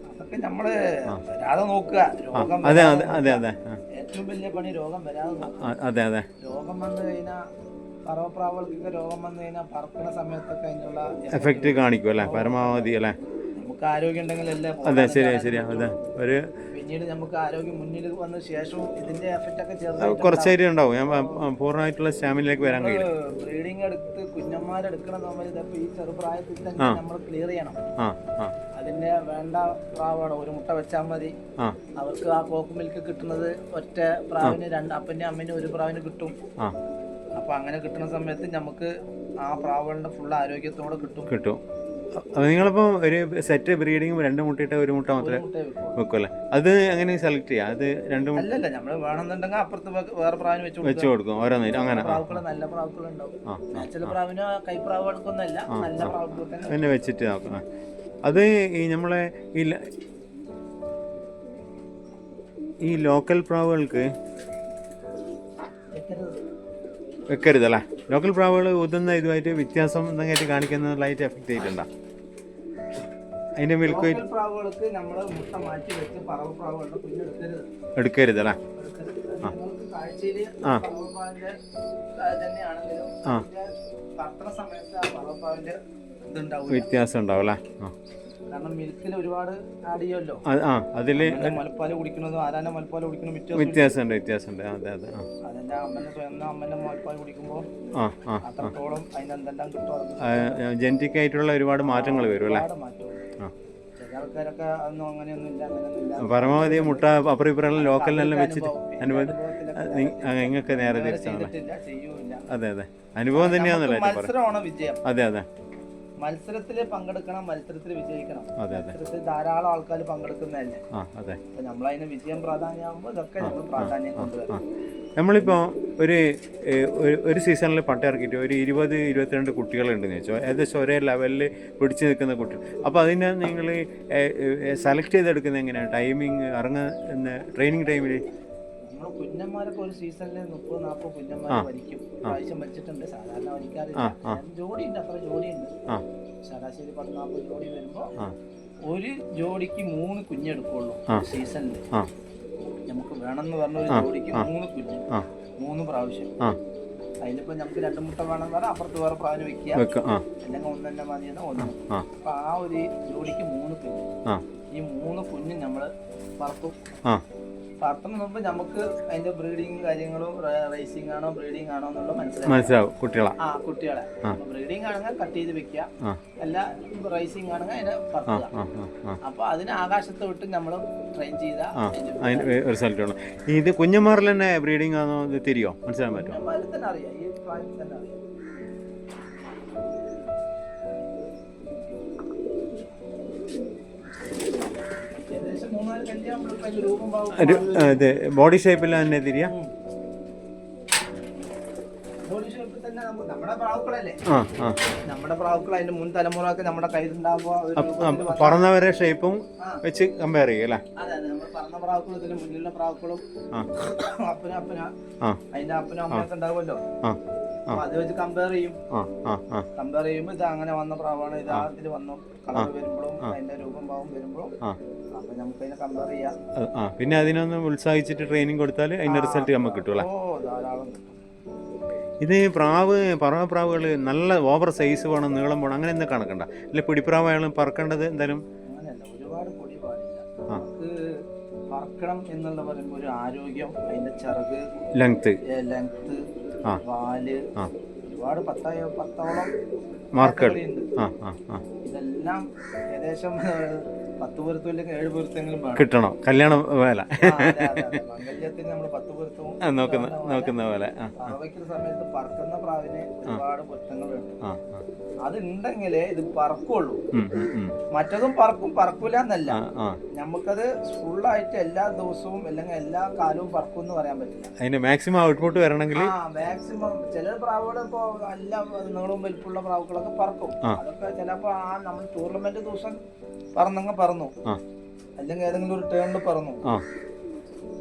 അതൊക്കെ നമ്മള് വരാതെ നോക്കുക. അതെ അതെ അതെ അതെ. ഏറ്റവും വലിയ പണി രോഗം വരാതെ നോക്കുക. അതെ അതെ. രോഗം വന്നു കഴിഞ്ഞാൽ പറവപ്രാവുകൾക്കൊക്കെ രോഗം വന്നു കഴിഞ്ഞാൽ പറക്കുന്ന സമയത്തൊക്കെ അതിനുള്ള എഫക്റ്റ് കാണിക്കും അല്ലേ പരമാവധി അല്ലേ? നമുക്ക് ആരോഗ്യം ഉണ്ടെങ്കിലല്ലേ. അതെ, ശരിയാ ശരിയാ. അതെ, ഒരു പിന്നീട് നമുക്ക് ആരോഗ്യം മുന്നിൽ വന്ന ശേഷവും ഇതിന്റെ എഫക്റ്റ് ഒക്കെ ചേർന്ന് കുറച്ചേരി ഉണ്ടാവും. ഞാൻ പൂർണ്ണമായിട്ടുള്ള സ്റ്റാമിനിലേക്ക് വരാൻ കഴിയില്ല. ബ്രീഡിങ് എടുത്ത് കുഞ്ഞന്മാരെടുക്കണം നമ്മൾ ഇതൊക്കെ ഈ ചെറുപ്രായത്തിൽ തന്നെ നമ്മൾ ക്ലിയർ ചെയ്യണം. അതിന്റെ വേണ്ട പ്രാവാണ്. ഒരു മുട്ട വെച്ചാൽ മതി. അവർക്ക് ആ കോക്ക് മിൽക്ക് കിട്ടുന്നത് ഒറ്റ പ്രാവിന് അപ്പന്റെ അമ്മേന് ഒരു പ്രാവിന് കിട്ടും. അപ്പൊ അങ്ങനെ കിട്ടുന്ന സമയത്ത് നമുക്ക് ആ പ്രാവുകളുടെ ഫുൾ ആരോഗ്യത്തോടെ കിട്ടും. നിങ്ങളിപ്പോൾ ഒരു സെറ്റ് ബ്രീഡിങ് 2 മുട്ടയിട്ട് 1 മുട്ട മാത്രമേ വെക്കുമല്ലേ? അത് എങ്ങനെ സെലക്ട് ചെയ്യാം? അത് 2 അല്ലല്ല, നമ്മൾ വേണമെന്നുണ്ടെങ്കിൽ അപ്പുറത്ത് വേറെ പ്രാവിന് വെച്ച് കൊടുക്കും. ഓരോന്നേരം അങ്ങനെ പ്രാവുകൾ നല്ല പ്രാവുകൾ ഉണ്ടാവും. ചില പ്രാവിന് കൈപ്രാവുകൾക്കൊന്നല്ല, നല്ല പ്രാവുകൾ തന്നെ വെച്ചിട്ട് നോക്കാം. അത് ഈ നമ്മളെ ഈ ലോക്കൽ പ്രാവുകൾക്ക് വെക്കരുതല്ലേ? ലോക്കൽ പ്രാവുകൾ ഊതുന്ന ഇതുമായിട്ട് വ്യത്യാസം എന്തെങ്കിലും കാണിക്കുന്നതായിട്ട് എഫക്ട് ചെയ്തിട്ടുണ്ടോ? അതിന്റെ മിൽക്ക് പ്രാവുകൾക്ക് നമ്മൾ മുട്ട മാറ്റി വെച്ച് പറവ പ്രാവുകളുടെ കുഞ്ഞെടുക്കരുത്. എടുക്കരുതല്ലേ? കാഴ്ചയിൽ തന്നെയാണെങ്കിലും പറത്തുന്ന സമയത്ത് ആ പറവപ്രാവിന്റെ വ്യത്യാസം ഉണ്ടാവും അല്ലേ? കാരണം മിൽക്കിൽ ഒരുപാട് ആഡ് ചെയ്യുമല്ലോ. അതില് മുലപ്പാല് കുടിക്കുന്നതും ആരാന്റെ മുലപ്പാല് കുടിക്കുന്ന വ്യത്യാസമുണ്ട്. അതെ അതെ. അതിന്റെ അമ്മന്റെ മുലപ്പാൽ കുടിക്കുമ്പോൾ അത്രത്തോളം അതിനെന്തെല്ലാം കിട്ടും. ജനറ്റിക് ആയിട്ടുള്ള ഒരുപാട് മാറ്റങ്ങൾ വരും അല്ലേ? ചില ആൾക്കാരൊക്കെ അതൊന്നും അങ്ങനെയൊന്നും പരമാവധി മുട്ട അപ്പുറം ഇപ്പുറം ലോക്കലിനെല്ലാം വെച്ചിട്ട് നിങ്ങൾക്ക് നേരെ തിരിച്ചാണ്. അതെ അതെ, അനുഭവം തന്നെയാണല്ലോ മത്സരമാണ് വിജയം. അതെ അതെ. മത്സരത്തിൽ പങ്കെടുക്കണം, മത്സരത്തിൽ വിജയിക്കണം. അതെ മത്സരത്തിൽ ധാരാളം ആൾക്കാർ പങ്കെടുക്കുന്നതല്ലേ. അതെ. നമ്മളതിന് വിജയം പ്രാധാന്യമാകുമ്പോൾ ഇതൊക്കെ നമ്മൾ പ്രാധാന്യം കൊണ്ടുവരണം. നമ്മളിപ്പോൾ ഒരു സീസണിൽ പട്ട ഇറക്കിയിട്ട് ഒരു 20-22 കുട്ടികളുണ്ടെന്ന് വെച്ചോ, ഏകദേശം ഒരേ ലെവലിൽ പിടിച്ചു നിൽക്കുന്ന കുട്ടികൾ. അപ്പോൾ അതിനെ നിങ്ങൾ സെലക്ട് ചെയ്തെടുക്കുന്നത് എങ്ങനെയാണ്? ടൈമിങ് ഇറങ്ങുന്ന ട്രെയിനിങ് ടൈമിൽ നമ്മൾ കുഞ്ഞന്മാരൊക്കെ ഒരു സീസണിൽ 30-40 കുഞ്ഞന്മാർ വലിക്കും. പ്രാവശ്യം വലിച്ചിട്ടുണ്ട്. സാധാരണ വലിക്കാറില്ല. ജോഡിയുണ്ട്, അത്ര ജോഡിയുണ്ട്. ശരാശരി 10-40 ജോഡി വരുമ്പോൾ ഒരു ജോഡിക്ക് 3 കുഞ്ഞെടുക്കുള്ളൂ സീസണിൽ. നമുക്ക് വേണമെന്ന് പറഞ്ഞ ഒരു ജോഡിക്ക് 3 കുഞ്ഞ്, 3 പ്രാവശ്യം. അതിലിപ്പോ നമുക്ക് 2 മുട്ട വേണം പറഞ്ഞാൽ അപ്പുറത്ത് വേറെ പ്രാവിന് വെക്കുക, അല്ലെങ്കിൽ ഒന്ന് തന്നെ മതിയെന്ന് ഒന്ന്. അപ്പൊ ആ ഒരു ജോഡിക്ക് 3 കുഞ്ഞ്. ഈ 3 കുഞ്ഞ് നമ്മള് പറക്കും. പറത്തുന്ന മുമ്പ് നമുക്ക് അതിന്റെ ബ്രീഡിങ് കാര്യങ്ങളും റേസിംഗ് ആണോ ബ്രീഡിംഗ് ആണോ എന്നുള്ളത് മനസ്സിലാവും. കുട്ടികളെ ബ്രീഡിംഗ് ആണെങ്കിൽ കട്ട് ചെയ്ത് വെക്കുക, അല്ല റേസിംഗ് ആണെങ്കിൽ അതിനെ പറത്തുക. അപ്പൊ അതിന് ആകാശത്ത് വിട്ട് നമ്മൾ ട്രെയിൻ ചെയ്ത റിസൾട്ട് വേണം. ഇത് കുഞ്ഞന്മാരിൽ തന്നെ ബ്രീഡിംഗ് ആണോ തിരിയോ മനസ്സിലാൻ പറ്റും? തന്നെ അറിയാം, ഈ പ്രായത്തിൽ തന്നെ അറിയാം. ഏകദേശം 3-4 കല്യാണം നമ്മളിപ്പോ അതിന്റെ രൂപം ഭാവം ഇത് ബോഡി ഷേപ്പിൽ തന്നെ തിരിയാ. ബോഡി ഷേപ്പിൽ തന്നെ നമ്മുടെ പ്രാവുക്കളല്ലേ, ആ ആ നമ്മുടെ പ്രാവുക്കൾ അതിന്റെ മുൻ തലമുറയൊക്കെ നമ്മുടെ കയ്യിലുണ്ടാകുമ്പോ പറന്നവരെ ഷേപ്പും വെച്ച് കമ്പയർ ചെയ്യും അല്ലേ? അതെ അതെ, നമ്മൾ പറഞ്ഞ പ്രാവുക്കളും ഇതിന് മുന്നിലുള്ള പ്രാവുക്കളും അപ്പനും അതിന്റെ അപ്പനും അമ്മയൊക്കെ ഉണ്ടാവുമല്ലോ, അപ്പൊ അത് വെച്ച് കമ്പയർ ചെയ്യും. കമ്പയർ ചെയ്യുമ്പോ ഇത് അങ്ങനെ വന്ന പ്രാവാണ്, ഇത് ഇതിൽ വന്നു കളർ വരുമ്പോഴും അതിന്റെ രൂപം ഭാവം വരുമ്പോഴും അപ്പൊ നമുക്ക് അതിനെ കമ്പയർ ചെയ്യാം. പിന്നെ അതിനൊന്ന് ഉത്സാഹിച്ചിട്ട് ട്രെയിനിങ് കൊടുത്താൽ അതിന്റെ റിസൾട്ട് നമുക്ക് കിട്ടും അല്ലേ? ഓ ധാരാളം കിട്ടും. ഇത് പറവപ്രാവുകൾ നല്ല ഓവർ സൈസ് വേണം, നീളം വേണം, അങ്ങനെ എന്താ കണക്കണ്ട? അല്ലെ പിടിപ്രാവുകളും പറക്കേണ്ടത് എന്തായാലും അങ്ങനെയല്ല, ഒരുപാട് പൊടി പാടില്ല. നമുക്ക് പറക്കണം എന്നുള്ള പറയുമ്പോൾ ഒരു ആരോഗ്യം, അതിന്റെ ചിറക് ലെങ്ത്, വാല്, ഒരുപാട് പത്തോളം മാർക്കുകൾ ഇതെല്ലാം ഏകദേശം 10 പൊരുത്തം അല്ലെങ്കിൽ 7 പൊരുത്തെങ്കിലും കിട്ടണം. കല്യാണ വേല മംഗല്യത്തിന് നമ്മൾ 10 പൊരുത്തവും നോക്കുന്ന പോലെ പറവയ്ക്കുന്ന സമയത്ത് പറക്കുന്ന പ്രാവിന് ഒരുപാട് പൊരുത്തങ്ങളുണ്ട്. അതുണ്ടെങ്കിലേ ഇത് പറക്കുള്ളൂ. മറ്റതും പറക്കൂല എന്നല്ല, നമുക്കത് ഫുള്ളായിട്ട് എല്ലാ ദിവസവും അല്ലെങ്കിൽ എല്ലാ കാലവും പറക്കും എന്ന് പറയാൻ പറ്റില്ല. അതിന്റെ മാക്സിമം ഔട്ട്പുട്ട് വരണമെങ്കിൽ മാക്സിമം ചില പ്രാവുകൾ ഇപ്പോ എല്ലാ നീളവും വലിപ്പമുള്ള പ്രാവുകളൊക്കെ പറക്കും. അതൊക്കെ ചിലപ്പോ നമ്മൾ ടൂർണമെന്റ് ദിവസം പറന്നു, അല്ലെങ്കിൽ ഏതെങ്കിലും ഒരു ടേണിൽ പറന്നു,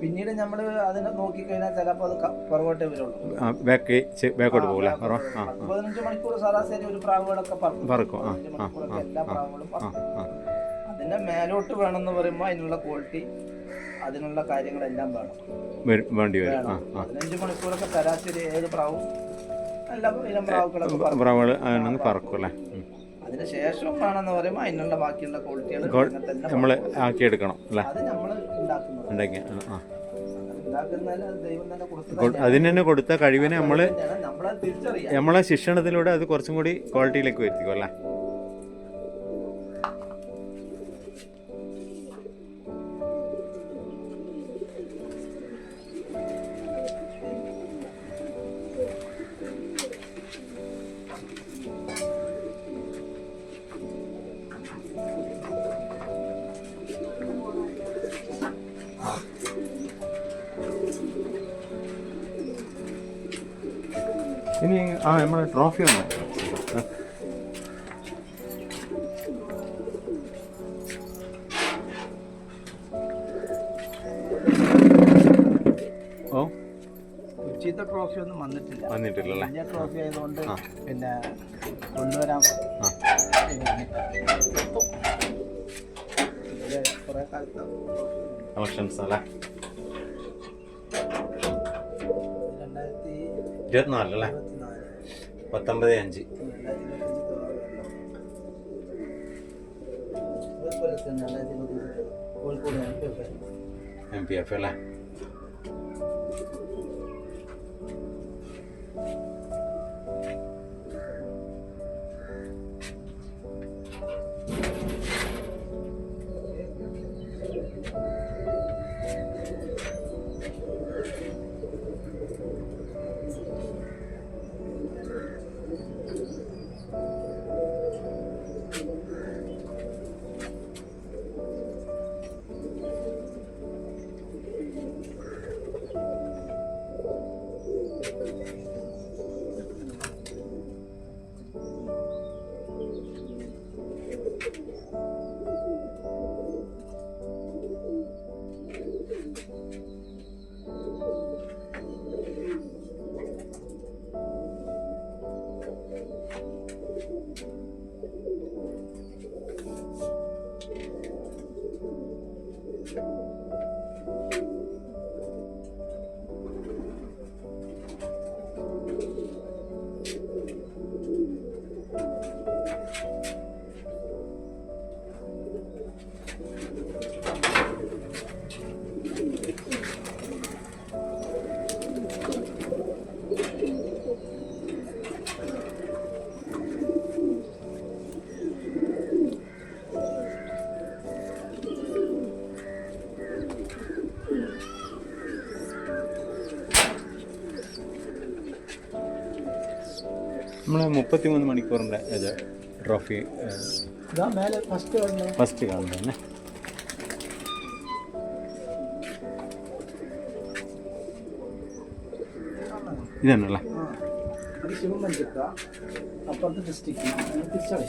പിന്നീട് നമ്മൾ അതിനെ നോക്കിക്കഴിഞ്ഞാൽ ചിലപ്പോൾ അത് പുറകോട്ടേ വരുള്ളൂ, ബാക്കോട്ട് പോകില്ല. 15 മണിക്കൂർ ശരാശരി ഒരു പ്രാവുകളൊക്കെ പറക്കും. എല്ലാ പ്രാവുകളും അതിന്റെ മേലോട്ട് വേണമെന്ന് പറയുമ്പോൾ അതിനുള്ള ക്വാളിറ്റി, അതിനുള്ള കാര്യങ്ങളെല്ലാം വേണ്ടി വരും. 15 മണിക്കൂറൊക്കെ ശരാശരി ഏത് പ്രാവും എല്ലാ ഇനം പ്രാവുകളൊക്കെ പറക്കും അല്ലേ? അതിന് ശേഷം വേണമെന്ന് പറയുമ്പോൾ അതിനുള്ള ബാക്കിയുള്ള ക്വാളിറ്റികൾ നമ്മൾ ആക്കിയെടുക്കണം അല്ലേ? അത് നമ്മൾ അതിന് തന്നെ കൊടുത്ത കഴിവിനെ നമ്മളെ ശിക്ഷണത്തിലൂടെ അത് കുറച്ചും കൂടി ക്വാളിറ്റിയിലേക്ക് വരുത്തിക്കും അല്ലേ? ഇനി നമ്മളെ ട്രോഫി ഒന്ന് ഉച്ചത്തെ ട്രോഫി ഒന്നും വന്നിട്ടില്ലല്ലേ? വലിയ ട്രോഫി ആയതുകൊണ്ട് പിന്നെ കൊണ്ടുവരാൻ കുറെ കാലത്ത് കളക്ഷൻസ് അല്ലേ? 2024 അല്ലേ? 19/5 MPF അല്ലേ? നമ്മൾ 33 മണിക്കൂറിൻ്റെ ഇത് ട്രോഫി ഫസ്റ്റ് ഫസ്റ്റ് കാണുന്നത് തന്നെ ഇതന്നല്ലേ? ഇത് ശിവൻ പഞ്ചക്ക, അപ്പുറത്ത് ഡിസ്ട്രിക്ട് തിരിച്ചളി.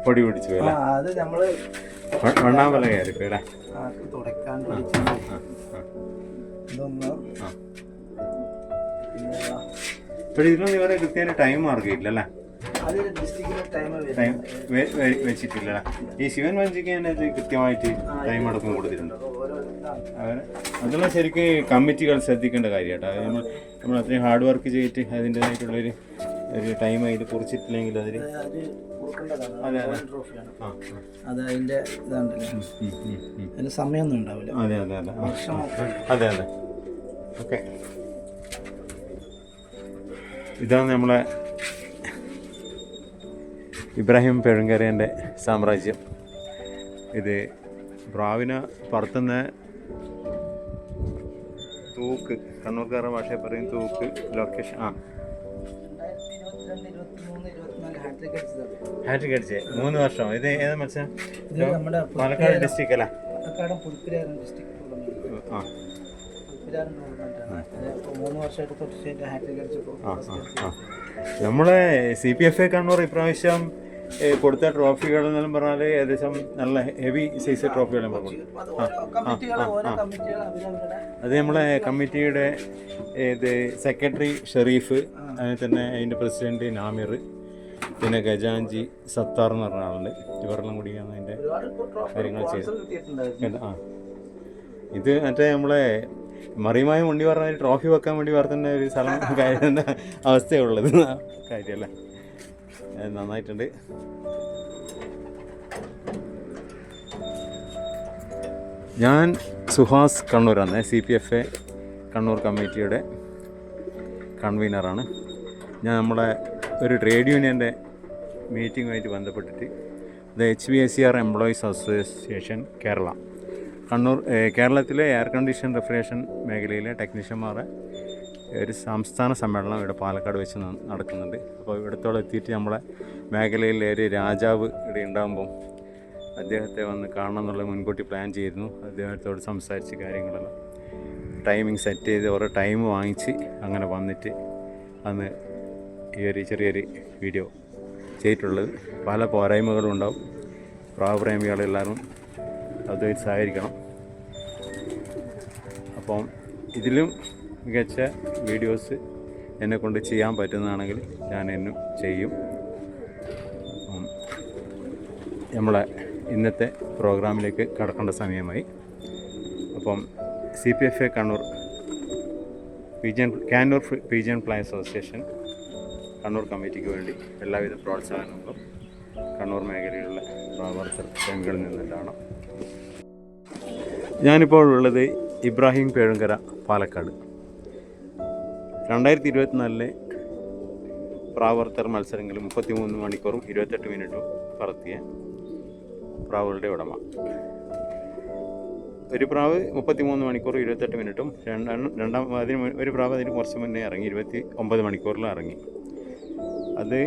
പൊടി പിടിച്ചു അല്ലേ? അത് നമ്മള് വണ്ണാമ്പല കയറിപ്പോ അല്ലേ? തുടക്കാണ്ട് ഇതൊന്ന് പക്ഷേ ഇതിലൊന്നും ഇവരെ കൃത്യമായിട്ട് ടൈം മാർക്കില്ലല്ലേ? അത് ഡിസ്ട്രിക്റ്റിലെ ടൈം വെച്ചിട്ടില്ല. ഈ ശിവൻ വഞ്ചിക്ക് തന്നെ ഇത് കൃത്യമായിട്ട് ടൈം അടക്കം കൊടുത്തിട്ടുണ്ട്. അതുള്ള ശരിക്കും കമ്മിറ്റികൾ ശ്രദ്ധിക്കേണ്ട കാര്യമാട്ടോ. നമ്മൾ അത്രയും ഹാർഡ് വർക്ക് ചെയ്തിട്ട് അതിൻ്റെതായിട്ടുള്ളൊരു ടൈം അതിൽ കുറിച്ചിട്ടില്ലെങ്കിൽ അതിൽ അതെ അതെ അത് അതിന്റെ ഇതാണ്ടല്ലേ, അതിന് സമയമൊന്നും ഉണ്ടാവില്ല. അതെ അതെ അതെ അതെ അതെ ഓക്കെ. ഇതാണ് നമ്മളെ ഇബ്രാഹിം പെഴുങ്കരേൻ്റെ സാമ്രാജ്യം. ഇത് പ്രാവിനെ പറത്തുന്ന തൂക്ക്, കണ്ണൂർക്കാരുടെ ഭാഷയിൽ പറയും തൂക്ക്. ലൊക്കേഷൻ ഹാട്രിക് അടിച്ചേ 3 വർഷം. ഇത് ഏതാ മത്സരം? പാലക്കാട് ഡിസ്ട്രിക്ട് അല്ലേ? നമ്മളെ CPFA കണ്ണൂർ ഇപ്രാവശ്യം കൊടുത്ത ട്രോഫികൾ എന്നെല്ലാം പറഞ്ഞാൽ ഏകദേശം നല്ല ഹെവി സൈസ് ട്രോഫികളും അത് നമ്മളെ കമ്മിറ്റിയുടെ ഇത് സെക്രട്ടറി ഷെറീഫ്, അതിൽ തന്നെ അതിൻ്റെ പ്രസിഡന്റ് നാമിർ, പിന്നെ ഖജാൻജി സത്താർ എന്ന് പറഞ്ഞ ആളുണ്ട്. ഇവരെല്ലാം കൂടിയാണ് അതിൻ്റെ കാര്യങ്ങൾ ചെയ്തത്. ഇത് മറ്റേ നമ്മളെ മറിയുമായി മുണ്ടി പറഞ്ഞ ട്രോഫി വെക്കാൻ വേണ്ടി പറഞ്ഞ ഒരു സ്ഥലം കാര്യം അവസ്ഥയുള്ളത് കാര്യമല്ലേ? നന്നായിട്ടുണ്ട്. ഞാൻ സുഹാസ് കണ്ണൂരാണ്, CPFA കണ്ണൂർ കമ്മിറ്റിയുടെ കൺവീനറാണ്. ഞാൻ നമ്മളെ ഒരു ട്രേഡ് യൂണിയൻ്റെ മീറ്റിങ്ങുമായിട്ട് ബന്ധപ്പെട്ടിട്ട് HVACR employees association Kerala Kannur, കേരളത്തിലെ എയർ കണ്ടീഷൻ റെഫ്രിജറേഷൻ മേഖലയിലെ ടെക്നീഷ്യന്മാരുടെ ഒരു സംസ്ഥാന സമ്മേളനം ഇവിടെ പാലക്കാട് വെച്ച് നടക്കുന്നുണ്ട്. അപ്പോൾ ഇവിടത്തോളം എത്തിയിട്ട് നമ്മളെ മേഖലയിലെ ഒരു രാജാവ് ഇവിടെ ഉണ്ടാകുമ്പം അദ്ദേഹത്തെ വന്ന് കാണണം എന്നുള്ള മുൻകൂട്ടി പ്ലാൻ ചെയ്തിരുന്നു. അദ്ദേഹത്തോട് സംസാരിച്ച് കാര്യങ്ങളെല്ലാം ടൈമിങ് സെറ്റ് ചെയ്ത് ഓരോ ടൈം വാങ്ങിച്ച് അങ്ങനെ വന്നിട്ട് അന്ന് ഈ ഒരു ചെറിയൊരു വീഡിയോ ചെയ്തിട്ടുള്ളത്. പല പോരായ്മകളും ഉണ്ടാവും. പ്രാവപ്രേമികളെല്ലാവരും അതുമായിട്ട് സഹകരിക്കണം. അപ്പം ഇതിലും മികച്ച വീഡിയോസ് എന്നെക്കൊണ്ട് ചെയ്യാൻ പറ്റുന്നതാണെങ്കിൽ ഞാൻ എന്നും ചെയ്യും. നമ്മളെ ഇന്നത്തെ പ്രോഗ്രാമിലേക്ക് കടക്കേണ്ട അപ്പം CPFA Kannur Kanoor region plan association Kannur കമ്മിറ്റിക്ക് വേണ്ടി എല്ലാവിധ പ്രോത്സാഹനങ്ങളും കണ്ണൂർ മേഖലയിലുള്ള പ്രവർത്തകരിൽ നിന്നുണ്ടാവണം. ഞാനിപ്പോൾ ഉള്ളത് ഇബ്രാഹിം പേഴുങ്കര പാലക്കാട്. 2024 പ്രാവർത്തർ മത്സരങ്ങളിൽ 33 മണിക്കൂറും 28 മിനിറ്റും പറത്തിയ പ്രാവുകളുടെ ഉടമ. ഒരു പ്രാവ് 33 മണിക്കൂർ 28 മിനിറ്റും ഒരു പ്രാവ് അതിന് കുറച്ച് മുന്നേ ഇറങ്ങി 29 മണിക്കൂറിലും ഇറങ്ങി. അത്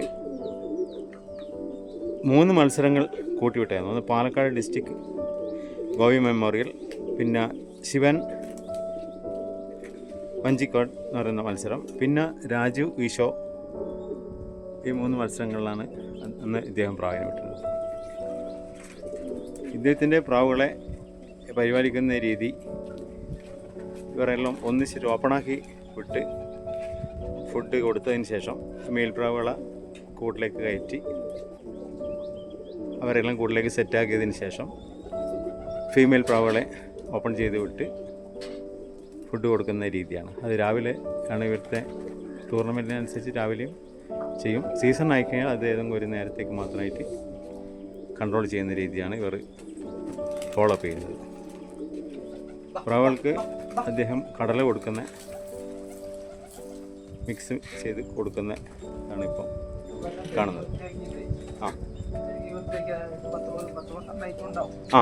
3 മത്സരങ്ങൾ കൂട്ടിവിട്ടായിരുന്നു. ഒന്ന് പാലക്കാട് ഡിസ്ട്രിക്ട് ഗോവി മെമ്മോറിയൽ, പിന്നെ ശിവൻ വഞ്ചിക്കോട് എന്ന് പറയുന്ന മത്സരം, പിന്നെ രാജു ഈശോ. ഈ 3 മത്സരങ്ങളിലാണ് അന്ന് ഇദ്ദേഹം പ്രാവിനെ വിട്ടത്. ഇദ്ദേഹത്തിൻ്റെ പ്രാവുകളെ പരിപാലിക്കുന്ന രീതി ഇവരെല്ലാം ഒന്നിച്ചിട്ട് ഓപ്പണാക്കി വിട്ട് ഫുഡ് കൊടുത്തതിന് ശേഷം മേൽപ്രാവുകളെ കൂട്ടിലേക്ക് കയറ്റി അവരെല്ലാം കൂട്ടിലേക്ക് സെറ്റാക്കിയതിന് ശേഷം ഫീമെയിൽ പ്രാവുകളെ ഓപ്പൺ ചെയ്ത് വിട്ട് ഫുഡ് കൊടുക്കുന്ന രീതിയാണ്. അത് രാവിലെ ആണ് ഇവിടുത്തെ ടൂർണമെൻറ്റിനനുസരിച്ച് രാവിലെയും ചെയ്യും. സീസൺ ആയിക്കഴിഞ്ഞാൽ അത് ഏതെങ്കിലും ഒരു നേരത്തേക്ക് മാത്രമായിട്ട് കൺട്രോൾ ചെയ്യുന്ന രീതിയാണ് ഇവർ ഫോളോ അപ്പ് ചെയ്യുന്നത്. പ്രാവുകൾക്ക് അദ്ദേഹം കടല കൊടുക്കുന്ന മിക്സ് ചെയ്ത് കൊടുക്കുന്ന ആണ് ഇപ്പോൾ കാണുന്നത്. ആ ആ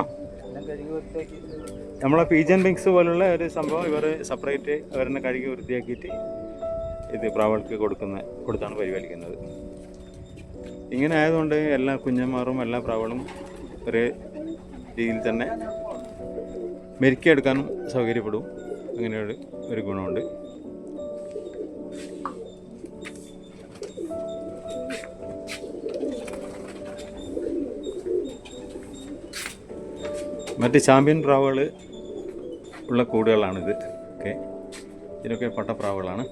നമ്മളെ പീജൻ വിങ്സ് പോലുള്ള ഒരു സംഭവം ഇവർ സെപ്പറേറ്റ് അവരെന്നെ കഴുകി വൃത്തിയാക്കിയിട്ട് ഇത് പ്രാവുകൾക്ക് കൊടുത്താണ് പരിപാലിക്കുന്നത്. ഇങ്ങനെ ആയതുകൊണ്ട് എല്ലാ കുഞ്ഞന്മാരും എല്ലാ പ്രാവുകളും ഒരേ രീതിയിൽ തന്നെ മെരുക്കിയെടുക്കാനും സൗകര്യപ്പെടും. അങ്ങനെ ഒരു ഗുണമുണ്ട്. മറ്റ് ചാമ്പ്യൻ പ്രാവുകൾ ഉള്ള കൂടുകളാണിത്. ഓക്കെ, ഇതിനൊക്കെ പട്ടപ്രാവുകളാണ്.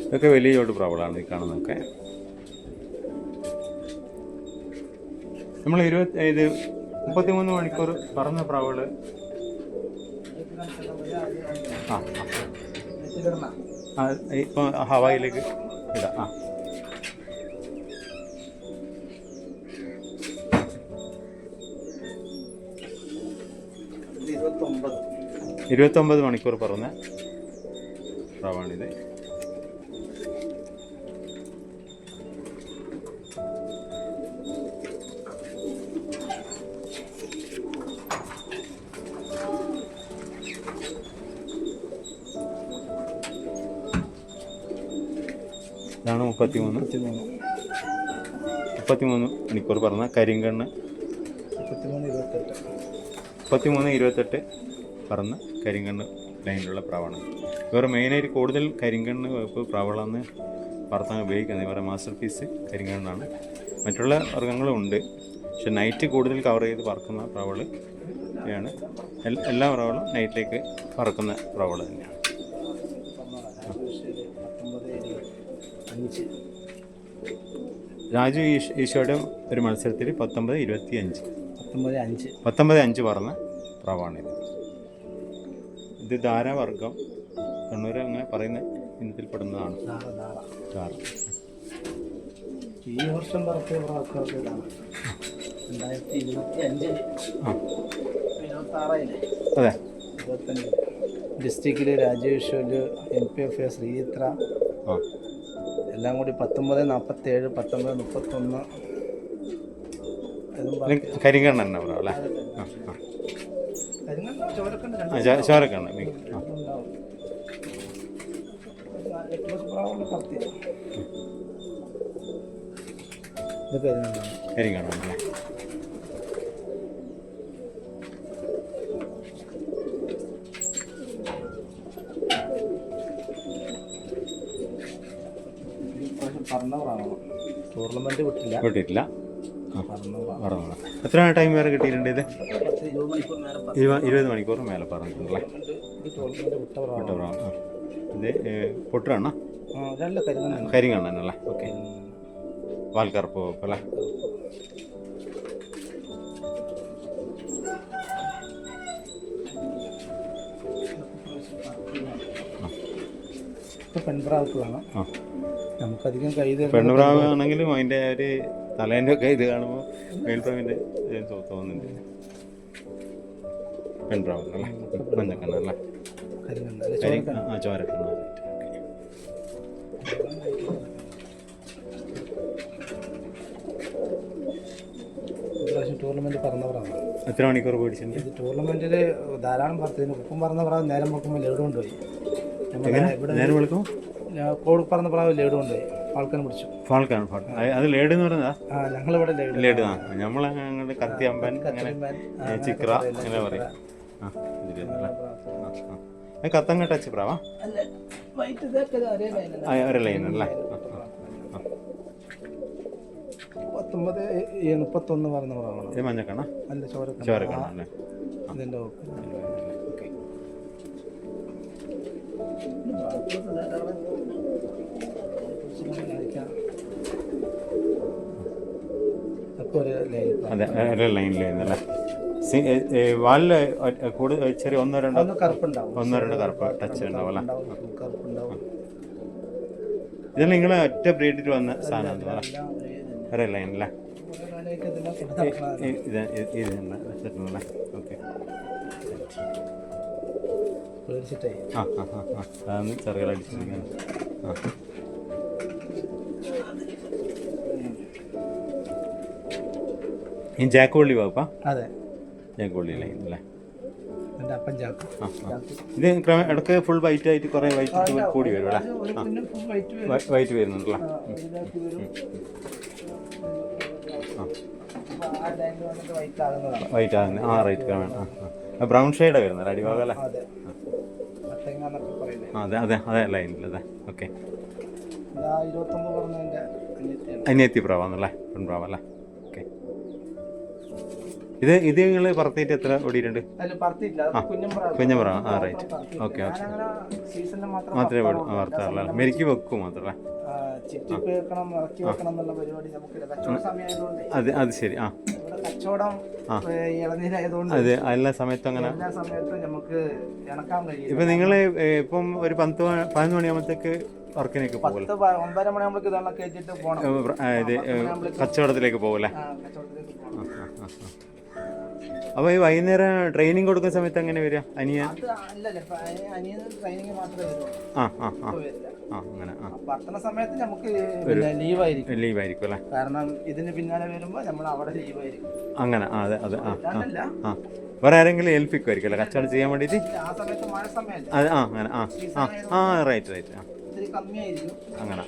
ഇതൊക്കെ വലിയ ചോട്ട് പ്രാവുകളാണ് ഈ കാണുന്നതൊക്കെ. നമ്മൾ 33 മണിക്കൂർ പറന്ന പ്രാവുകൾ ഇപ്പോൾ ഹവായിലേക്ക് ഇടാം. 29 മണിക്കൂർ പറന്ന പ്രാവാണിത്. ഇതാണ് 33 മണിക്കൂർ പറഞ്ഞ കരിങ്കണ്ണ്. 33-28 പറന്ന കരിങ്കണ്ണ് ലൈനിലുള്ള പ്രാവാണ്. ഇവർ മെയിനായിട്ട് കൂടുതൽ കരിങ്കണ്ണ് പ്രാവുകളാണ് പറത്താൻ ഉപയോഗിക്കുന്നത്. ഇവരുടെ മാസ്റ്റർ പീസ് കരിങ്കണ്ണാണ്. മറ്റുള്ള വർഗ്ഗങ്ങളും ഉണ്ട്, പക്ഷെ നൈറ്റ് കൂടുതൽ കവർ ചെയ്ത് പറക്കുന്ന പ്രാവുകൾ ആണ്. എല്ലാ പ്രാവുകളും നൈറ്റിലേക്ക് പറക്കുന്ന പ്രാവുകൾ തന്നെയാണ്. രാജു ഈശോയുടെ ഒരു മത്സരത്തിൽ 19-25 പറഞ്ഞ പ്രാവാണിത്. ഇത് ധാരാവർഗം കണ്ണൂർ അങ്ങനെ പറയുന്ന ഇനത്തിൽപ്പെടുന്നതാണ്. ഈ വർഷം പറത്തിയ പ്രാവുകൾക്ക് ഇതാണ് 2025-26. അതെ, 25 ഡിസ്ട്രിക്റ്റിൽ രാജേശ്വര്, MPF, ശ്രീചിത്ര എല്ലാം കൂടി 19-47, 19-31 കരിങ്കണ്ണ തന്നെ പറയാം അല്ലേ? ചോരക്കണ്ണ കരിങ്കണ്ണ അല്ലേ? ടൂർണമെന്റ് വിട്ടിട്ടില്ല. എത്ര ടൈം വരെ കിട്ടിയിട്ടുണ്ട്? ഇത് 20 മണിക്കൂർ മേലെ പറഞ്ഞിട്ടുണ്ടല്ലേ? ഇത് പൊട്ടാണ് കരിങ്കണ്ണനല്ലേ? ഓക്കെ, വാൽക്കറുപ്പ് അല്ലേ? പെൺപ്രാവുകളാണ്. നമുക്കധികം പെണ്ണുപ്രാവ് ആണെങ്കിലും അതിൻ്റെ ഒരു തലേൻ്റെ ഒക്കെ ഇത് കാണുമ്പോൾ മേൽപ്രാവിൻ്റെ തോന്നുന്നുണ്ട്. പെൺപ്രാവല്ലേ? മഞ്ഞക്കണ്ണല്ലേ? ചോരക്കണ്ണ. ടൂർണമെന്റ് പറന്നവരാണ്. എത്ര മണിക്കൂർ പോയിട്ടുണ്ട്? ഇത് ടൂർണമെന്റിൽ ധാരാളം പറത്തിന് ഉപ്പും പറന്ന പ്രാവ് നേരം വെക്കുമ്പോൾ ലേഡ് കൊണ്ടുപോയി. നേരം വെളുക്കും കോഴി പറന്ന പ്രാവ് ലേഡ് കൊണ്ടുപോയി ഫാൾക്കൻ പിടിച്ചു. ഫാൾക്കൻ അത് ലേഡ് എന്ന് പറയുന്നതാ? ഞങ്ങളിവിടെ ലേഡ് നമ്മളങ്ങനെ കത്തിയമ്പൻ, അങ്ങനെ ചിക്ര അങ്ങനെ പറയും. കത്തങ്ങ ടച്ച് പ്രാവാ? ഒരു ലൈനല്ലേ? 19-31 പറഞ്ഞ പ്രാവാണ്. ഇത് മഞ്ഞക്കണ്ണ? അല്ല, ചോരക്കണ്ണ അല്ലേ? ഇതിൻ്റെ അതെ ഒരു ലൈനിലായിരുന്നല്ലേ. വാലില് കൂടുതൽ ചെറിയ ഒന്നോ രണ്ടോ കറുപ്പ് ടച്ച് ഉണ്ടാവും അല്ലേ. ഇതെല്ലാം നിങ്ങൾ ഒറ്റ ബ്രീഡിൽ വന്ന സാധനമാണ് ഒരേ ലൈനല്ലേ. ഇതല്ലേ ഓക്കെ. അതാണ് ചെറുകളടിച്ചിരിക്കുന്നത്. ഈ ജാക്കോള്ളി വകുപ്പാ? അതെ, ജാക്കോള്ളി ലൈൻ അല്ലേ. ഇത് ഇടയ്ക്ക് ഫുൾ വൈറ്റ് ആയിട്ട് കുറേ വൈറ്റ് കൂടി വരും അല്ലേ. വൈറ്റ് വരുന്നുണ്ടല്ലേ. വൈറ്റ് ആകുന്നത് റൈറ്റ് വേണം. ബ്രൗൺ ഷെയ്ഡാണ് വരുന്നത് അടിഭാഗം അല്ലേ. അതെ അതെ അതെ ലൈനിൽ അതെ. ഓക്കെ. അനിയത്തി പ്രാവാന്നല്ലേ, പെൺപ്രാവല്ലേ. ഓക്കെ. ഇത് നിങ്ങൾ പറത്തിയിട്ട് എത്ര ഓടിയിട്ടുണ്ട്? കുഞ്ഞമ്പ്രാവ്. റൈറ്റ്. Okay okay. മാത്രമേ വളർത്താറുള്ളൂ. മെരിക്ക് വെക്കും മാത്രമല്ലേ. അത് ശരി. അതെ, എല്ലാ സമയത്തും അങ്ങനെ. ഇപ്പൊ നിങ്ങള് ഇപ്പം ഒരു 11 മണിയാകുമ്പോഴത്തേക്ക് വർക്കിനേക്ക് പോകും, കച്ചവടത്തിലേക്ക് പോകൂല്ലേ. അപ്പൊ ഈ വൈകുന്നേരം ട്രെയിനിങ് കൊടുക്കുന്ന സമയത്ത് എങ്ങനെ വരിക? അങ്ങനെ സമയത്ത് നമുക്ക് ലീവായിരിക്കും അല്ലേ. കാരണം ഇതിന് പിന്നാലെ വരുമ്പോ നമ്മൾ അവിടെ ലീവായിരിക്കും. അങ്ങനെ അതെ അതെ. വേറെ ആരെങ്കിലും ഏൽപ്പിക്കുമായിരിക്കും അല്ലേ കച്ചവടം ചെയ്യാൻ വേണ്ടിയിട്ട്? അത് അങ്ങനെ റൈറ്റ് റൈറ്റ്. അങ്ങനെ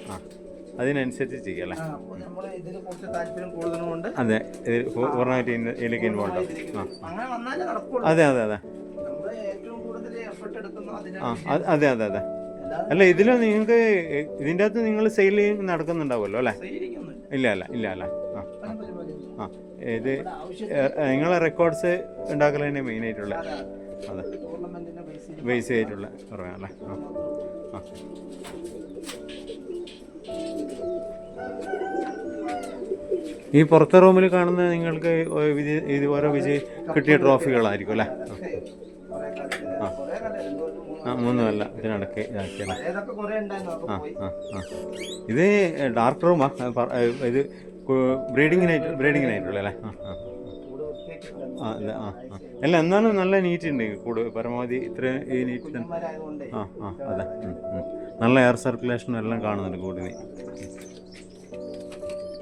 അതിനനുസരിച്ച് ചെയ്യല്ലേ. അതെ, പൂർണ്ണമായിട്ട് ഇതിലേക്ക് ഇൻവോൾവ് ആവും. അതെ അതെ അതെ അതെ അതെ അതെ. അല്ല, ഇതിൽ നിങ്ങൾക്ക് ഇതിൻ്റെ അകത്ത് നിങ്ങൾ സെയിൽ നടക്കുന്നുണ്ടാവുമല്ലോ അല്ലേ? ഇല്ല അല്ല ഇല്ല അല്ല. ഇത് നിങ്ങളെ റെക്കോർഡ്സ് ഉണ്ടാക്കൽ തന്നെ മെയിനായിട്ടുള്ള. അതെ, ബേസ് ആയിട്ടുള്ള പറയാമല്ലേ. ഈ പുറത്തെ റൂമിൽ കാണുന്ന നിങ്ങൾക്ക് ഓരോ വിജയ് കിട്ടിയ ട്രോഫികളായിരിക്കും അല്ലേ? 3 അല്ല ഇതിനിടയ്ക്ക് ഇതാക്കിയല്ലേ. ഇത് ഡാർക്ക് റൂമാ. ഇത് ബ്രീഡിങ്ങിനായിട്ടുള്ള അല്ലേ. അതെ അല്ല, എന്നാലും നല്ല നീറ്റ് ഉണ്ട് കൂട്. പരമാവധി ഇത്ര ഈ നീറ്റ് തന്നെ. അതെ. നല്ല എയർ സർക്കുലേഷനും എല്ലാം കാണുന്നുണ്ട് കൂടിന്.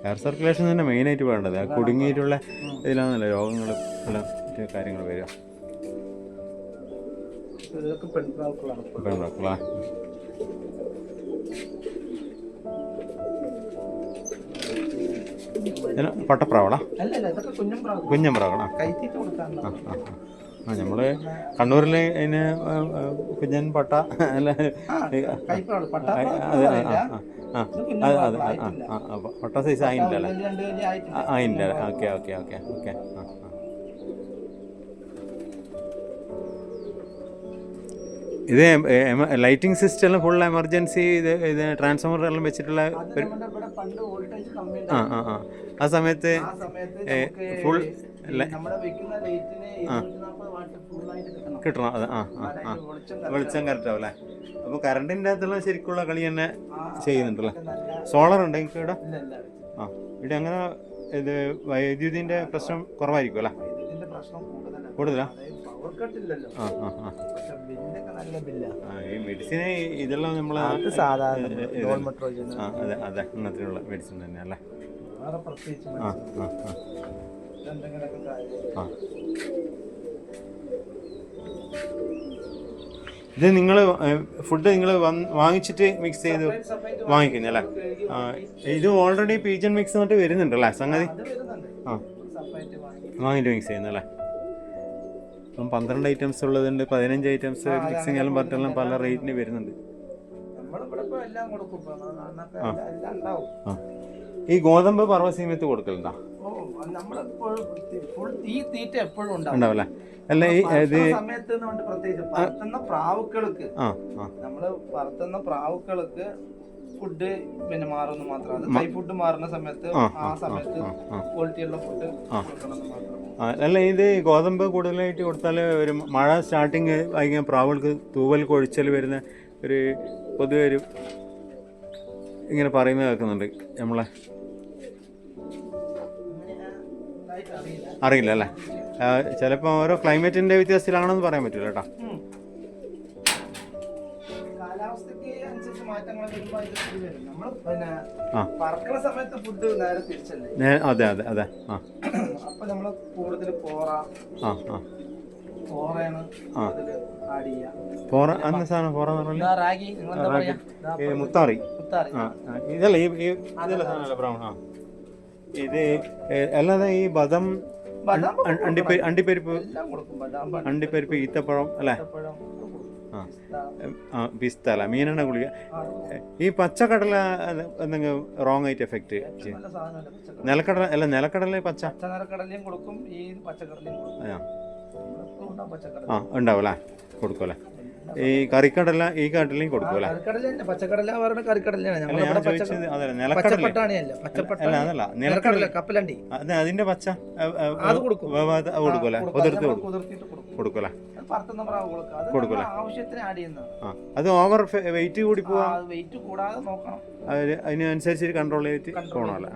എയർ സർക്കുലേഷൻ തന്നെ മെയിനായിട്ട് വേണ്ടത്. കുടുങ്ങിയിട്ടുള്ള ഇതിലാണല്ലോ രോഗങ്ങളും എല്ലാം കാര്യങ്ങൾ വരിക. പെൺപ്രാക്കളാ. പട്ടപ്രാവളാ? കുഞ്ഞമ്പ്രാവളാ. നമ്മള് കണ്ണൂരില് അതിന് കുഞ്ഞൻ പട്ട അല്ല. പട്ട സൈസ് ആയില്ലല്ലേ? ആയില്ല. Okay okay okay okay. ഇത് ലൈറ്റിംഗ് സിസ്റ്റം എല്ലാം ഫുൾ എമർജൻസി ഇത് ട്രാൻസ്ഫോമർ എല്ലാം വെച്ചിട്ടുള്ള ആ സമയത്ത് ഫുൾ കിട്ടണം. അത് വെളിച്ചം കറക്റ്റ് ആവും അല്ലേ. അപ്പോൾ കറണ്ടിൻ്റെ അകത്തുള്ള ശരിക്കുള്ള കളി തന്നെ ചെയ്യുന്നുണ്ടല്ലേ. സോളർ ഉണ്ട് നിങ്ങൾക്ക് ഇവിടെ? ഇവിടെ അങ്ങനെ ഇത് വൈദ്യുതിൻ്റെ പ്രശ്നം കുറവായിരിക്കും അല്ലേ? കൂടുതലാ? ഈ മെഡിസിന് ഇതെല്ലാം നമ്മൾ അതെ അതെ അങ്ങനത്തെയുള്ള മെഡിസിൻ തന്നെ അല്ലേ. ഇത് നിങ്ങൾ ഫുഡ് നിങ്ങൾ വാങ്ങിച്ചിട്ട് മിക്സ് ചെയ്ത് വാങ്ങിക്കുന്നല്ലേ? ഇത് ഓൾറെഡി പീജൻ മിക്സ് എന്നിട്ട് വരുന്നുണ്ടല്ലേ സംഗതി? വാങ്ങിയിട്ട് മിക്സ് ചെയ്യുന്നല്ലേ. ഇപ്പം 12 ഐറ്റംസ് ഉള്ളതുണ്ട്, 15 ഐറ്റംസ് മിക്സിങ് എല്ലാം പറഞ്ഞെല്ലാം പല റേറ്റിന് വരുന്നുണ്ട്. ഈ ഗോതമ്പ് പർവ്വസീമത്ത് കൊടുക്കലുണ്ടോ? നമ്മളെപ്പോഴും ഫുൾ ഈ തീറ്റ എപ്പോഴും ഉണ്ടാവും. ഉണ്ടാവല്ലേ? അല്ല ഈ ഇത് സമയത്ത് പ്രത്യേകിച്ച് പറത്തുന്ന പ്രാവുക്കൾക്ക് ആ നമ്മള് പറത്തുന്ന പ്രാവുക്കൾക്ക് ഫുഡ് പിന്നെ മാറുന്നു മാത്രമാണ്. കൈ ഫുഡ് മാറുന്ന സമയത്ത് ആ സമയത്ത് ക്വാളിറ്റിയുള്ള ഫുഡ് കൊടുക്കണമെന്ന് മാത്രം. അല്ല ഇത് ഗോതമ്പ് കൂടുതലായിട്ട് കൊടുത്താൽ ഒരു മഴ സ്റ്റാർട്ടിങ് ആയി പ്രാവുകൾക്ക് തൂവൽ കൊഴിച്ചൽ വരുന്ന ഒരു പൊതുവെ ഒരു ഇങ്ങനെ പറയുന്നത് കേൾക്കുന്നുണ്ട്. നമ്മളെ അറിയില്ല അല്ലേ? ചിലപ്പോൾ ഓരോ ക്ലൈമറ്റിൻ്റെ വ്യത്യാസത്തിലാണെന്ന് പറയാൻ പറ്റില്ല കേട്ടോ. കാലാവസ്ഥക്ക് അനുസരിച്ച് മാറ്റങ്ങൾ വരുമ്പോൾ ഇത് വരും. നമ്മൾ പിന്നെ പറക്കുന്ന സമയത്ത് ഫുഡ് നേരെ തിരിച്ചല്ലേ? അതെ അതെ അതെ. ആ അപ്പൊ നമ്മള് കൂടുതൽ പോറയാണ് കൂടുതൽ ആഡ് ചെയ്യുക. പോറ അന്ന സാധനം പോറ എന്ന് പറഞ്ഞാൽ റാഗി, നിങ്ങളെന്താ പറയാ? മുത്താറി. മുത്താറി ഇതല്ല ഇതല്ല സാധനമല്ല ബ്രൗൺ. ആ ഇത് അല്ലാതെ ഈ ബദം, അണ്ടിപ്പരിപ്പ്, അണ്ടിപ്പരിപ്പ്, ഈത്തപ്പഴം അല്ലേ? ആ പിസ്ത അല്ല, മീനെണ്ണ ഗുളിക. ഈ പച്ചക്കടല എന്തെങ്കിലും റോങ് ആയിട്ട് എഫക്റ്റ് ചെയ്യും? നിലക്കടല അല്ല, നിലക്കടല പച്ച നിലക്കടലയും കൊടുക്കും, ഈ പച്ചക്കടലയും ആ ഉണ്ടാവും അല്ലേ? കൊടുക്കുമല്ലേ? ഈ കറിക്കടല ഈ കടലയും കൊടുക്കുമല്ലേ? പച്ചക്കടല പറഞ്ഞ കറിക്കടലാണ്. ഞാൻ ചോദിച്ചത് അതല്ല, നിലക്കടല അതല്ല, നിലക്കടല കപ്പലണ്ടി, അതിന്റെ പച്ച അത് കൊടുക്കും. കൊടുക്കുമല്ലേ? കുതിർത്ത് കൊടുക്കുമല്ലേ? കൊടുക്കൂല. ആവശ്യത്തിന് ആഡ് ചെയ്യുന്നതാണ്. അത് ഓവർ വെയിറ്റ് കൂടി പോവാ, വെയിറ്റ് കൂടാതെ നോക്കണം. അതിനനുസരിച്ച് കൺട്രോൾ ചെയ്തിട്ട് പോകണമല്ലേ?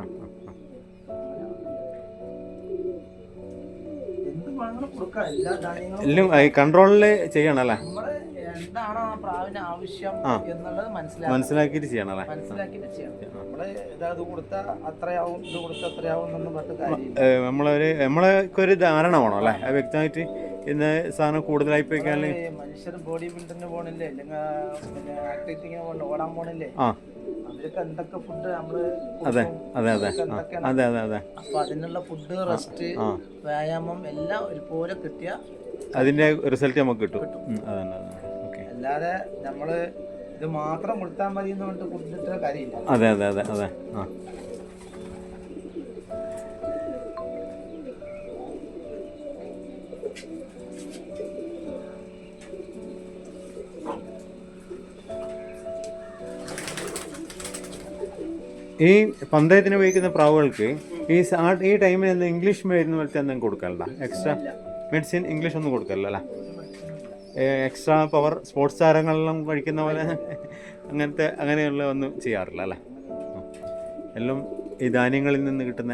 എല്ലാം കൺട്രോളിൽ ചെയ്യണല്ലേ? എന്താണോ ആ പ്രാവിന് ആവശ്യം എന്നുള്ളത് മനസ്സിലാക്കിയിട്ട് ചെയ്യണല്ലേ? മനസ്സിലാക്കിയിട്ട് ചെയ്യണം. നമ്മള് ഇത് കൊടുത്താൽ അത്രയാവും, ഇത് കൊടുത്താൽ അത്രയാവും എന്നൊന്നും പറഞ്ഞ കാര്യം. നമ്മളൊരു ധാരണ വേണം അല്ലേ? വ്യക്തമായിട്ട് ഇന്ന് സാധനം കൂടുതലായി പോയിക്കാൻ മനുഷ്യർ ബോഡി ബിൽഡറിന് പോണില്ലേ, അല്ലെങ്കിൽ പിന്നെ ആക്ടിവിറ്റിങ്ങിന് പോണില്ലേ, ഓടാൻ പോണില്ലേ, അവർക്ക് എന്തൊക്കെ ഫുഡ് നമ്മള് അതെ അതെ അതെ അതെ അതെ അതെ. അപ്പൊ അതിനുള്ള ഫുഡ്, റെസ്റ്റ്, വ്യായാമം എല്ലാം ഒരുപോലെ കിട്ടിയ അതിന്റെ റിസൾട്ട് നമുക്ക് കിട്ടും. അല്ലാതെ നമ്മള് ഇത് മാത്രം കൊടുത്താൽ മതി എന്ന് പറഞ്ഞിട്ട് കൊടുത്തിട്ട് കാര്യമില്ല. അതെ അതെ അതെ അതെ. ആ ഈ പന്തയത്തിന് ഉപയോഗിക്കുന്ന പ്രാവുകൾക്ക് ഈ ടൈമിൽ എന്താ ഇംഗ്ലീഷ് മരുന്ന് പോലത്തെ എന്തെങ്കിലും കൊടുക്കാറുണ്ടോ? എക്സ്ട്രാ മെഡിസിൻ ഇംഗ്ലീഷ് ഒന്നും കൊടുക്കല്ലോ അല്ലേ? എക്സ്ട്രാ പവർ സ്പോർട്സ് താരങ്ങളെല്ലാം കഴിക്കുന്ന പോലെ അങ്ങനെയുള്ള ഒന്നും ചെയ്യാറില്ല അല്ലേ? എല്ലാം ഈ ധാന്യങ്ങളിൽ നിന്ന് കിട്ടുന്ന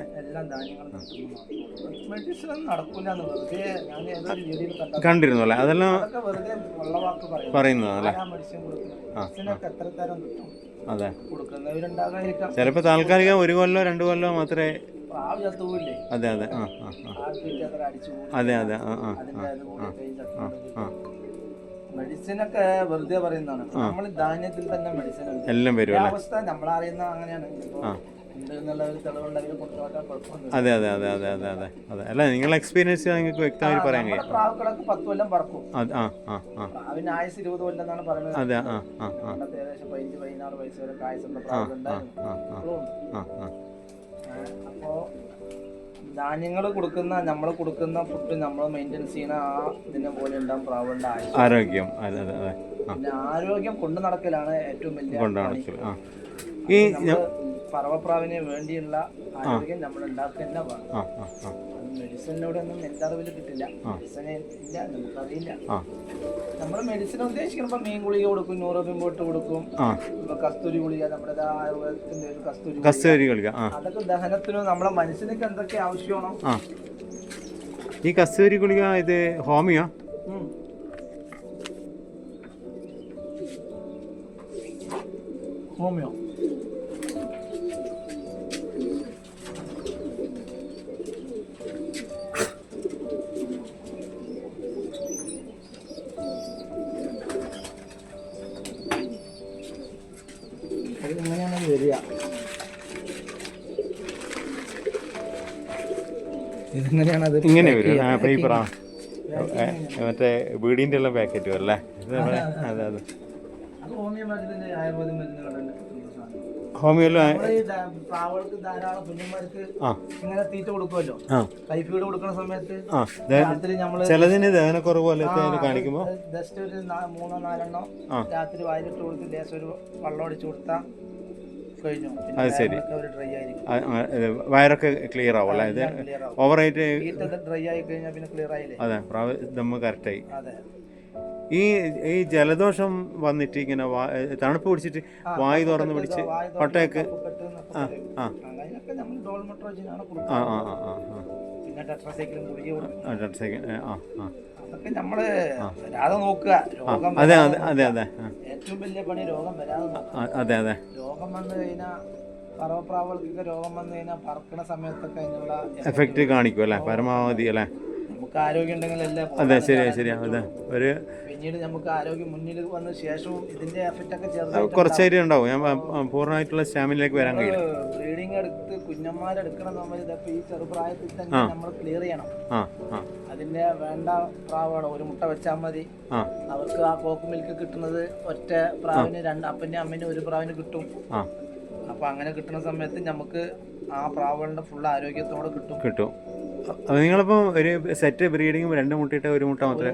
കണ്ടിരുന്നു അല്ലേ? അതെല്ലാം പറയുന്നതല്ലേ? അതെ. ചിലപ്പോൾ താൽക്കാലികം 1 കൊല്ലോ 2 കൊല്ലോ മാത്രമേ. അതെ അതെ. ആ ആ അതെ അതെ. ആ ആ ആ ആ. മെഡിസിനൊക്കെ വെറുതെ പറയുന്നതാണ്. നമ്മൾ ധാന്യത്തിൽ തന്നെ മെഡിസിൻ എല്ലാം വരും. അവസ്ഥ നമ്മളറിയുന്ന അങ്ങനെയാണ്. അതെ അതെ അതെ അതെ അതെ അതെ അതെ. അല്ല, നിങ്ങളുടെ എക്സ്പീരിയൻസ് നിങ്ങൾക്ക് വ്യക്തമായി പറയാൻ കഴിയും. പ്രാവുകളൊക്കെ 10 കൊല്ലം പറക്കും. ആ ആ ആ. പ്രാവിന് ആയുസ് 20 കൊല്ലം എന്നാണ് പറയുന്നത്. അതെ. ആ ആ ആ. ഏകദേശം 15-16 വയസ്സ് വരെ ആയുസുള്ള പ്രാവുകളുണ്ടായിരുന്നു. അപ്പോ ധാന്യങ്ങൾ കൊടുക്കുന്ന, നമ്മൾ കൊടുക്കുന്ന ഫുഡ് നമ്മൾ മെയിൻറ്റെയിൻ ചെയ്യുന്ന ആ ഇതിനെ പോലെ ഉണ്ടാകും പ്രാവുകളുടെ ആരോഗ്യം. അതെ അതെ അതെ. പിന്നെ ആരോഗ്യം കൊണ്ടു നടക്കലാണ് ഏറ്റവും വലിയ. ഈ പറവപ്രാവിന് വേണ്ടിയുള്ള ആരോഗ്യം നമ്മൾ ഉണ്ടാക്കുന്ന മെഡിസിനിലൂടെ ഒന്നും എൻ്റെ അറിവിൽ കിട്ടില്ല. മെഡിസിൻ ഇല്ല, നമുക്കറിയില്ല. നമ്മൾ മെഡിസിൻ ഉദ്ദേശിക്കുമ്പോൾ മീൻ ഗുളിക കൊടുക്കും, ന്യൂറോബിൻ ബോട്ട് കൊടുക്കും, കസ്തൂരി ഗുളിക, നമ്മുടെ ആയുർവേദത്തിന്റെ ഒരു കസ്തൂരി ഗുളിക. അതൊക്കെ ദഹനത്തിനും നമ്മളെ മനസ്സിനൊക്കെ എന്തൊക്കെ ആവശ്യമാണോ. ഈ കസ്തൂരി ഗുളിക ഇത് ഹോമിയോ? ഹോമിയോ. എങ്ങനെയാണ് വരിക? ഇതെങ്ങനെയാണത്? ഇങ്ങനെ വരും. പേപ്പറാ, മറ്റേ വീടിൻ്റെ എല്ലാം പാക്കറ്റ് വരും അല്ലേ? അതെ അതെ. അത് ഹോമിയോ മരുന്നിന്റെ ആയുർവേദ മരുന്നുകളുടെ ഹോമിയോയിൽ നമ്മള് ഈ പ്രാവുകൾക്ക് ധാരാളം കുഞ്ഞന്മാർക്ക് ആ ഇങ്ങനെ തീറ്റ കൊടുക്കുമല്ലോ. ആ കൈ ഫീഡ് കൊടുക്കുന്ന സമയത്ത് ആ രാത്രി നമ്മള് ചിലതിന് ദഹനക്കുറവ് പോലത്തെ കാണിക്കുമ്പോൾ ജസ്റ്റ് ഒരു 3-4 ആ. രാത്രി വായിലിട്ട് കൊടുത്ത് ലേശം ഒരു വെള്ളം ഒടിച്ചു കൊടുത്താൽ കഴിഞ്ഞു. അത് ശരി. ഡ്രൈ ആയിരിക്കും, വയറൊക്കെ ക്ലിയർ ആവും അല്ലേ? ഇത് ക്ലിയർ ആവും. ഓവറായിട്ട് ഡ്രൈ ആയി കഴിഞ്ഞാൽ പിന്നെ ക്ലിയർ ആയില്ലേ? അതെ പ്രാവ് ദമ്മ് കറക്റ്റായി. അതെ. ഈ ജലദോഷം വന്നിട്ട് ഇങ്ങനെ തണുപ്പ് പിടിച്ചിട്ട് വായു തുറന്ന് പിടിച്ച് ഒട്ടയൊക്കെ ആ ആ അങ്ങനെയൊക്കെ നമ്മൾ ഡോൾമെട്രോജിനാണ് ആ കൊടുക്കുക. ആ ആ ആ പിന്നെ ടെട്രാസൈക്ലിൻ ഗുളിക കൊടുക്കും. അതൊക്കെ നമ്മള് വരാതെ നോക്കുക. രോഗം അതെ അതെ അതെ അതെ ഏറ്റവും വലിയ പണി രോഗം വരാതെ നോക്കുക. അതെ അതെ രോഗം വന്നു കഴിഞ്ഞാൽ പറവപ്രാവുകൾക്കൊക്കെ രോഗം വന്നു കഴിഞ്ഞാൽ പറക്കണ സമയത്തൊക്കെ അതിനുള്ള എഫക്റ്റ് കാണിക്കും അല്ലേ പരമാവധി അല്ലേ? നമുക്ക് ആരോഗ്യം ഉണ്ടെങ്കിലല്ലേ അതെ ശരിയാ ശരിയാ. അതെ ഒരു പിന്നീട് നമുക്ക് ആരോഗ്യം മുന്നിൽ വന്ന ശേഷവും ഇതിന്റെ എഫക്റ്റ് ഒക്കെ ചേർന്ന് കുറച്ച് ഏരിയ ഉണ്ടാവും. ഞാൻ പൂർണ്ണമായിട്ടുള്ള സ്റ്റാമിനിലേക്ക് വരാൻ കഴിയില്ല. ബ്രീഡിങ് എടുത്ത് കുഞ്ഞന്മാരെടുക്കണം നമ്മൾ ഇതൊക്കെ ഈ ചെറുപ്രായത്തിൽ തന്നെ നമ്മൾ ക്ലിയർ ചെയ്യണം. ആ ആ അതിന്റെ വേണ്ട പ്രാവാണ്. ഒരു മുട്ട വെച്ചാൽ മതി. ആ അവർക്ക് ആ കോക്ക് മിൽക്ക് കിട്ടുന്നത് ഒറ്റ പ്രാവിന് അപ്പൻ്റെ അമ്മേനും ഒരു പ്രാവിന് കിട്ടും. ആ അപ്പൊ അങ്ങനെ കിട്ടുന്ന സമയത്ത് നമുക്ക് ആ പ്രാവുകളുടെ ഫുൾ ആരോഗ്യത്തോടെ കിട്ടും. അത് നിങ്ങളിപ്പോൾ ഒരു സെറ്റ് ബ്രീഡിങ് 2 മുട്ടയിട്ട് 1 മുട്ട മാത്രമേ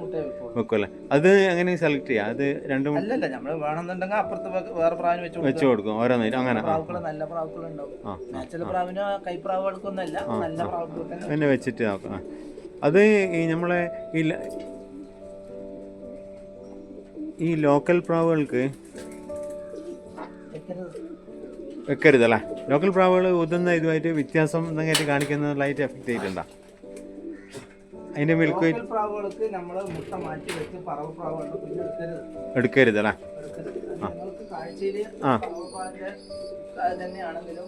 വെക്കുമല്ലേ? അത് എങ്ങനെ സെലക്ട് ചെയ്യാം? അത് 2 മുട്ട അല്ലല്ല, നമ്മള് വേണമെന്നുണ്ടെങ്കിൽ അപ്പുറത്ത് വേറെ പ്രാവിന് വെച്ച് കൊടുക്കും ഓരോന്നേരം അങ്ങനെ. പ്രാവുകൾ നല്ല പ്രാവുകൾ ഉണ്ടാവും. നാച്ചുറൽ പ്രാവിന് കൈപ്രാവുകൾക്കൊന്നല്ല, നല്ല പ്രാവുകൾക്ക് പിന്നെ വെച്ചിട്ട് നോക്കാം. അത് ഈ നമ്മളെ ഈ ലോക്കൽ പ്രാവുകൾക്ക് വെക്കരുതല്ലേ? ലോക്കൽ പ്രാവുകൾ ഊതുന്ന ഇതുമായിട്ട് വ്യത്യാസം എന്തെങ്കിലും കാണിക്കുന്നതായിട്ട് എഫക്ട് ചെയ്തിട്ടുണ്ടോ? അതിന്റെ മിൽക്ക് പ്രാവുകൾക്ക് നമ്മൾ മുട്ട മാറ്റി വെച്ച് പറവ പ്രാവുകളുടെ കുഞ്ഞ് എടുക്കരുതല്ലേ? കാഴ്ചയില് തന്നെയാണെങ്കിലും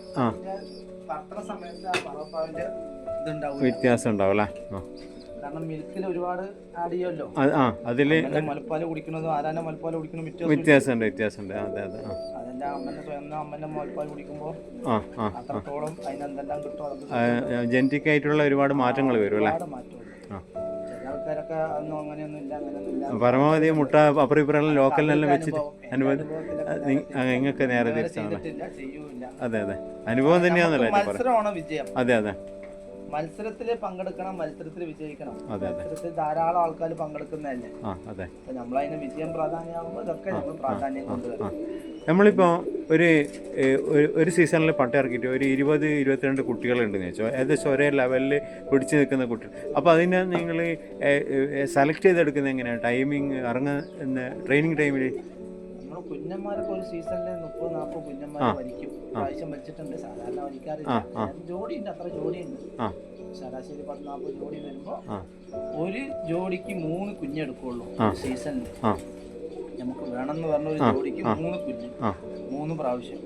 പറക്കണ സമയത്ത് ആ പറവപ്രാവിന്റെ വ്യത്യാസം ഉണ്ടാവും അല്ലേ? കാരണം മിൽക്കിൽ ഒരുപാട് ആഡ് ചെയ്യുമല്ലോ. അതില് മുലപ്പാല് കുടിക്കുന്നതും ആരാന്റെ മുലപ്പാല് കുടിക്കുന്ന വ്യത്യാസമുണ്ട്. അതെ അതെ. അതിന്റെ അമ്മന്റെ മുലപ്പാൽ കുടിക്കുമ്പോൾ അത്രത്തോളം അതിനെന്തെല്ലാം കിട്ടും. ജനറ്റിക് ആയിട്ടുള്ള ഒരുപാട് മാറ്റങ്ങൾ വരും അല്ലേ? ചില ആൾക്കാരൊക്കെ ഒന്നും അങ്ങനെയൊന്നും ഇല്ല. പരമാവധി മുട്ട അപ്പുറം ഇപ്പുറം ലോക്കലിനെല്ലാം വെച്ചിട്ട് നിങ്ങൾക്ക് നേരെ തിരിച്ചാണ്. അതെ അതെ അനുഭവം തന്നെയാണല്ലോ. മത്സരമാണ് വിജയം. അതെ അതെ മത്സരത്തിൽ പങ്കെടുക്കണം, മത്സരത്തിൽ വിജയിക്കണം. അതെ അതെ മത്സരത്തിൽ ധാരാളം ആൾക്കാർ പങ്കെടുക്കുന്നതല്ലേ. അതെ നമ്മളതിന് വിജയം പ്രാധാന്യമാകുമ്പോൾ ഇതൊക്കെ നമ്മൾ പ്രാധാന്യം കൊണ്ടുവരും. നമ്മളിപ്പോൾ ഒരു സീസണിൽ പട്ട ഇറക്കിയിട്ട് ഒരു 20-22 കുട്ടികളുണ്ടെന്ന് വെച്ചോ, ഏകദേശം ഒരേ ലെവലിൽ പിടിച്ചു നിൽക്കുന്ന കുട്ടികൾ. അപ്പോൾ അതിനെ നിങ്ങൾ സെലക്ട് ചെയ്തെടുക്കുന്നത് എങ്ങനെയാണ്? ടൈമിങ് ഇറങ്ങുന്ന ട്രെയിനിങ് ടൈമിൽ നമ്മൾ കുഞ്ഞന്മാരൊക്കെ ഒരു സീസണിൽ 30-40 കുഞ്ഞന്മാരെ വലിക്കും. പ്രാവശ്യം വലിച്ചിട്ടുണ്ട്. സാധാരണ വലിക്കാറില്ല. ജോഡിയുണ്ട്, അത്ര ജോഡിയുണ്ട്. ശരാശരി 10-40 ജോഡി വരുമ്പോൾ ഒരു ജോഡിക്ക് 3 കുഞ്ഞെടുക്കുള്ളൂ സീസണിൽ. നമുക്ക് വേണമെന്ന് പറഞ്ഞ ഒരു ജോഡിക്ക് 3 കുഞ്ഞ് 3 പ്രാവശ്യം.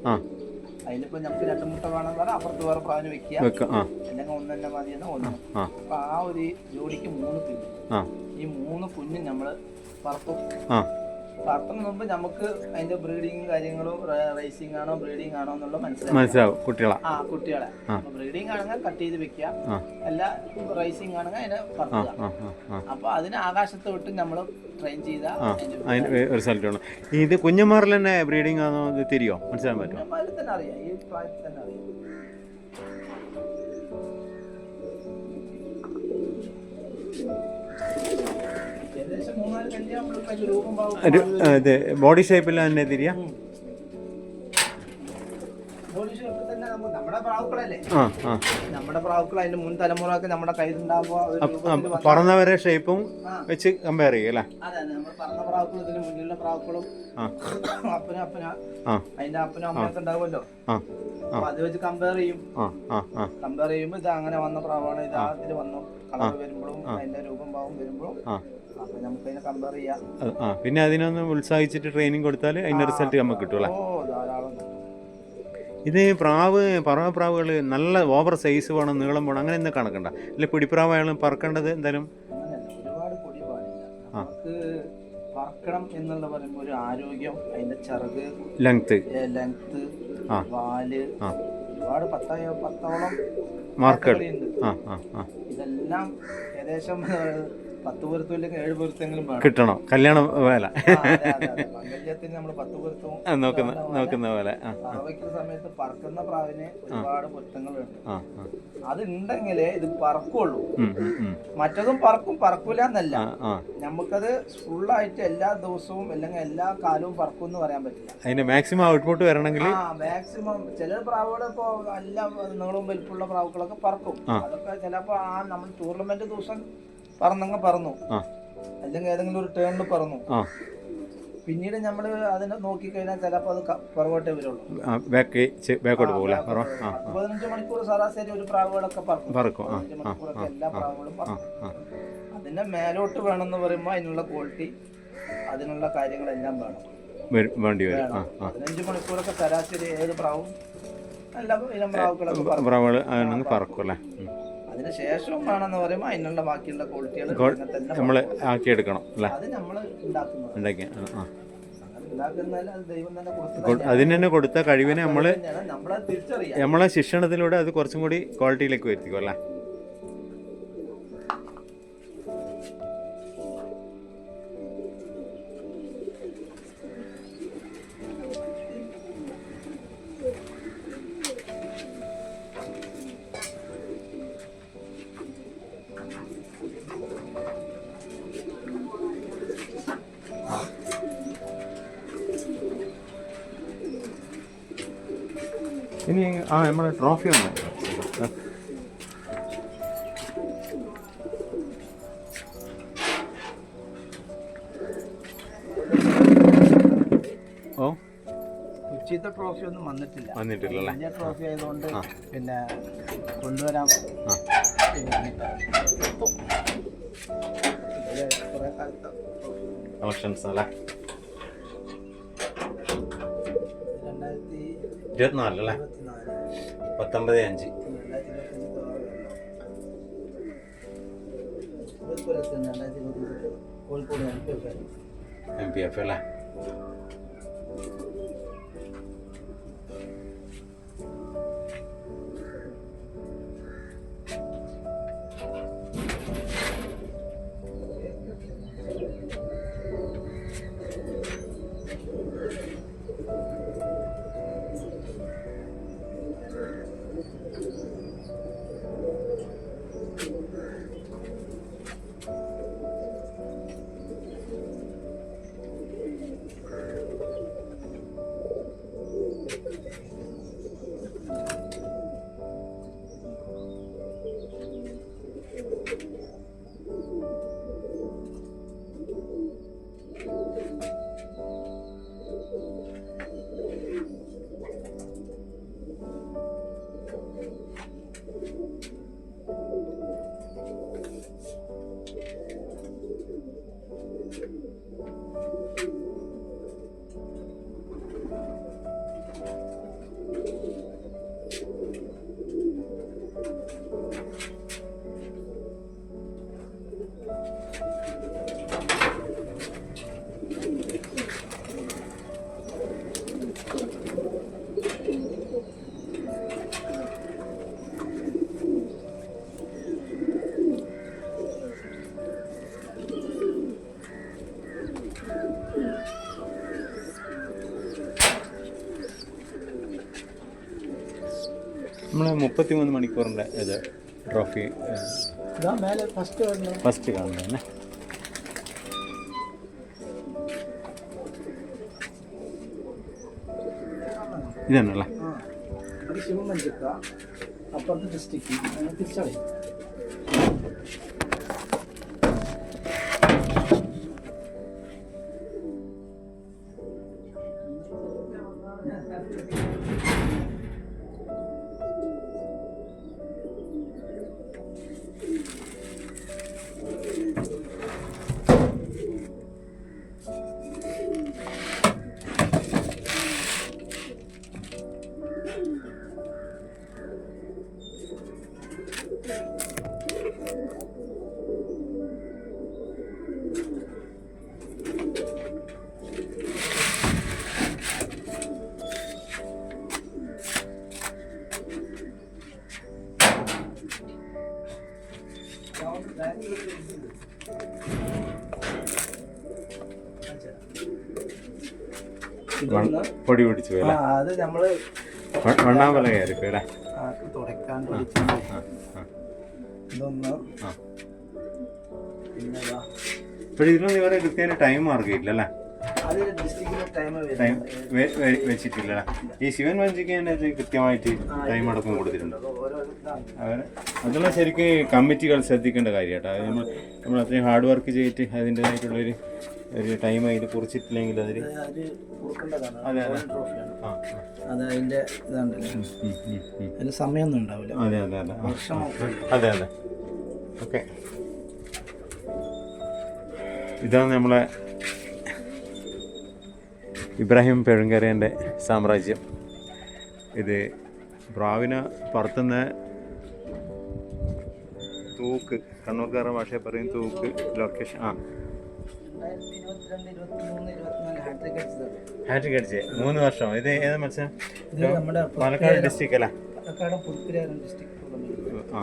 അതിലിപ്പോ നമുക്ക് 2 മുട്ട വേണം പറഞ്ഞാൽ അപ്പുറത്ത് വേറെ പ്രാവിന് വെക്കുക, അല്ലെങ്കിൽ ഒന്ന് തന്നെ മതിയെന്ന് ഒന്ന്. അപ്പൊ ആ ഒരു ജോഡിക്ക് 3 കുഞ്ഞ്. ഈ 3 കുഞ്ഞ് നമ്മള് പറക്കും. പറത്തുന്ന മുമ്പ് നമുക്ക് അതിന്റെ ബ്രീഡിങ് കാര്യങ്ങളും റേസിംഗ് ആണോ ബ്രീഡിംഗ് ആണോ എന്നുള്ളത് മനസ്സിലാവും. കുട്ടികളെ ബ്രീഡിംഗ് ആണെങ്കിൽ കട്ട് ചെയ്ത് വെക്കുക, അല്ല റേസിംഗ് ആണെങ്കിൽ അതിനെ പറത്തുക. അപ്പൊ അതിന് ആകാശത്ത് വിട്ട് നമ്മൾ ട്രെയിൻ ചെയ്ത റിസൾട്ട് ആണ്. ഇത് കുഞ്ഞന്മാരിൽ തന്നെ ബ്രീഡിംഗ് ആണോ തിരിയോ മനസ്സിലാൻ പറ്റും? കുഞ്ഞന്മാരിൽ തന്നെ അറിയാം, ഈ പ്രായത്തിൽ തന്നെ അറിയാം. ബോഡി ഷേപ്പിൽ തന്നെ തിരിയാ? നമ്മുടെ പ്രാവുക്കളല്ലേ, നമ്മുടെ പ്രാവുക്കൾ അതിന്റെ മുൻ തലമുറ നമ്മുടെ കയ്യിലുണ്ടാകുമ്പോ പറന്നവരെ ഷേപ്പും വെച്ച് കമ്പയർ ചെയ്യും അല്ലേ? അതെ, നമ്മൾ പറന്ന പ്രാവുക്കളും ഇതിന് മുന്നിലുള്ള പ്രാവുക്കളും അതിന്റെ അപ്പനും അമ്മയൊക്കെ ഉണ്ടാവുമല്ലോ. അപ്പൊ അത് വെച്ച് കമ്പയർ ചെയ്യുമ്പോ ഇത് അങ്ങനെ വന്ന പ്രാവാണ്, ഇത് അതിൽ വന്നു കളർ വരുമ്പോഴും അതിന്റെ രൂപം ഭാവം വരുമ്പോഴും അപ്പൊ നമുക്ക് അതിനെ കമ്പയർ ചെയ്യാം. പിന്നെ അതിനൊന്ന് ഉത്സാഹിച്ചിട്ട് ട്രെയിനിങ് കൊടുത്താൽ അതിന്റെ റിസൾട്ട് നമുക്ക് കിട്ടുമല്ലേ? ധാരാളം. ഇത് പറവപ്രാവുകൾ നല്ല ഓവർ സൈസ് വേണം, നീളം വേണം, അങ്ങനെ എന്തൊക്കെ കണക്കണ്ട? അല്ലെ പിടിപ്രാവായാലും പറക്കേണ്ടത് എന്തായാലും ഒരുപാട് പൊടി പാടില്ല. നമുക്ക് പറക്കണം എന്നുള്ള പറയുമ്പോൾ ഒരു ആരോഗ്യം, അതിന്റെ ചിറക് ലെങ്ത്, വാല്, ഒരുപാട് 10ഓളം മാർക്കുകൾ ഉണ്ട്. ഇതെല്ലാം ഏകദേശം 10 പൊരുത്തം ഇല്ലെങ്കിൽ 7 പൊരുത്തെങ്കിലും വേണം. കിട്ടണം, കല്യാണം വേല മംഗല്യത്തിന് നമ്മൾ 10 പൊരുത്തവും നോക്കുന്ന പോലെ. പറവയ്ക്കുന്ന സമയത്ത് പറക്കുന്ന പ്രാവിന് ഒരുപാട് പൊരുത്തങ്ങളുണ്ട്. അതുണ്ടെങ്കിലേ ഇത് പറക്കുള്ളൂ. മറ്റതും പറക്കൂല എന്നല്ല, നമുക്കത് ഫുള്ളായിട്ട് എല്ലാ ദിവസവും അല്ലെങ്കിൽ എല്ലാ കാലവും പറക്കും എന്ന് പറയാൻ പറ്റില്ല. അതിന്റെ മാക്സിമം ഔട്ട്പുട്ട് വരണമെങ്കിൽ മാക്സിമം ചില പ്രാവുകൾ ഇപ്പോ എല്ലാ നീളവും വലിപ്പമുള്ള പ്രാവുകളൊക്കെ പറക്കും. അതൊക്കെ ചിലപ്പോ നമ്മൾ ടൂർണമെന്റ് ദിവസം പറന്നങ്ങ് പറന്നു, അല്ലെങ്കിൽ ഏതെങ്കിലും ഒരു ടേണിൽ പറന്നു. പിന്നീട് നമ്മൾ അതിനെ നോക്കിക്കഴിഞ്ഞാൽ ചിലപ്പോൾ അത് പുറകോട്ടേ വരുള്ളൂ, ബാക്കോട്ട് പോകില്ല. 15 മണിക്കൂർ സരാസരി ഒരു പ്രാവുകളൊക്കെ പറക്കും. 15 മണിക്കൂറൊക്കെ എല്ലാ പ്രാവുകളും പറക്കും. അതിന്റെ മേലോട്ട് വേണമെന്ന് പറയുമ്പോൾ അതിനുള്ള ക്വാളിറ്റി, അതിനുള്ള കാര്യങ്ങളെല്ലാം വേണ്ടി വരും. 15 മണിക്കൂറൊക്കെ സരാസരി ഏത് പ്രാവും നല്ല ഇനം പ്രാവുകളൊക്കെ പറക്കും അല്ലേ. അതിന് ശേഷവും വേണമെന്ന് പറയുമ്പോൾ അതിനുള്ള ബാക്കിയുള്ള ക്വാളിറ്റികൾ നമ്മൾ ആക്കിയെടുക്കണം അല്ലേ. അത് നമ്മൾ ഉണ്ടാക്കി അതിന് തന്നെ കൊടുത്ത കഴിവിനെ നമ്മളെ ശിക്ഷണത്തിലൂടെ അത് കുറച്ചും കൂടി ക്വാളിറ്റിയിലേക്ക് വരുത്തിക്കും അല്ലേ. ഇനി നമ്മളെ ട്രോഫി ഒന്ന് ഉച്ചത്തെ ട്രോഫി ഒന്നും വന്നിട്ടില്ല. വലിയ ട്രോഫി ആയതുകൊണ്ട് പിന്നെ കൊണ്ടുവരാൻ കുറെ കാലത്ത് കളക്ഷൻസ് അല്ലേ. 2024 അല്ലേ, 19/5 കോഴിക്കോട് MPF അല്ലേ. നമ്മൾ 33 മണിക്കൂറിൻ്റെ ഇത് ട്രോഫി ഫസ്റ്റ് കാണുന്നത് തന്നെ. ഇതന്നല്ലേ അപ്പുറത്തെ ഡിസ്ട്രിക്ട് തിരിച്ചറിയാം. ഇതൊന്ന് പൊടി പിടിച്ചു ആ അല്ലേ? അത് നമ്മള് വണ്ണാമ്പല കയറിപ്പോ അല്ലേ? തുടക്കാണ്ട് ആ, ആ, ഇതൊന്ന് ആ. പിന്നെ പക്ഷേ ഇതിലൊന്നും ഇവരെ കൃത്യമായിട്ട് ടൈം മാർക്കില്ല അല്ലേ? അത് ഡിസ്ട്രിക്റ്റിലെ ടൈം ടൈം വെച്ചിട്ടില്ല. ഈ ശിവൻ വഞ്ചിക്ക് തന്നെ ഇത് കൃത്യമായിട്ട് ടൈം അടക്കം കൊടുത്തിട്ടുണ്ട്. ഓരോ ഇതാണ്. അവർ അതെല്ലാം ശരിക്കും കമ്മിറ്റികൾ ശ്രദ്ധിക്കേണ്ട കാര്യമാട്ടോ. അത് നമ്മൾ അത്രയും ഹാർഡ് വർക്ക് ചെയ്തിട്ട് അതിൻ്റെതായിട്ടുള്ളൊരു ടൈം അതിൽ കുറിച്ചിട്ടില്ലെങ്കിൽ അതിൽ അത് കൊടുക്കേണ്ടതാണ്. അതെ, അതെ. ട്രോഫിയാണ്. ആ, അത് അതിന്റെ ഇതാണ്ടല്ലോ, അതിന് സമയമൊന്നും ഉണ്ടാവില്ല. അതെ അതെ അതെ വർഷം അതെ അതെ. ഓക്കെ, ഇതാണ് നമ്മളെ ഇബ്രാഹിം പെഴുങ്കരേൻ്റെ സാമ്രാജ്യം. ഇത് പ്രാവിനെ പറത്തുന്ന തൂക്ക്, കണ്ണൂർക്കാരുടെ ഭാഷയെ പറയും തൂക്ക്. ലൊക്കേഷൻ 2022, 23, 24 ഹാട്രിക് അടിച്ചതാണ്. ഹാട്രിക് അടിച്ചേ 3 വർഷം. ഇത് ഏതാ മത്സരം? ഇത് നമ്മുടെ പാലക്കാട് ഡിസ്ട്രിക്ട് അല്ലേ? Palakkad Pulppuraram district tournament. ആ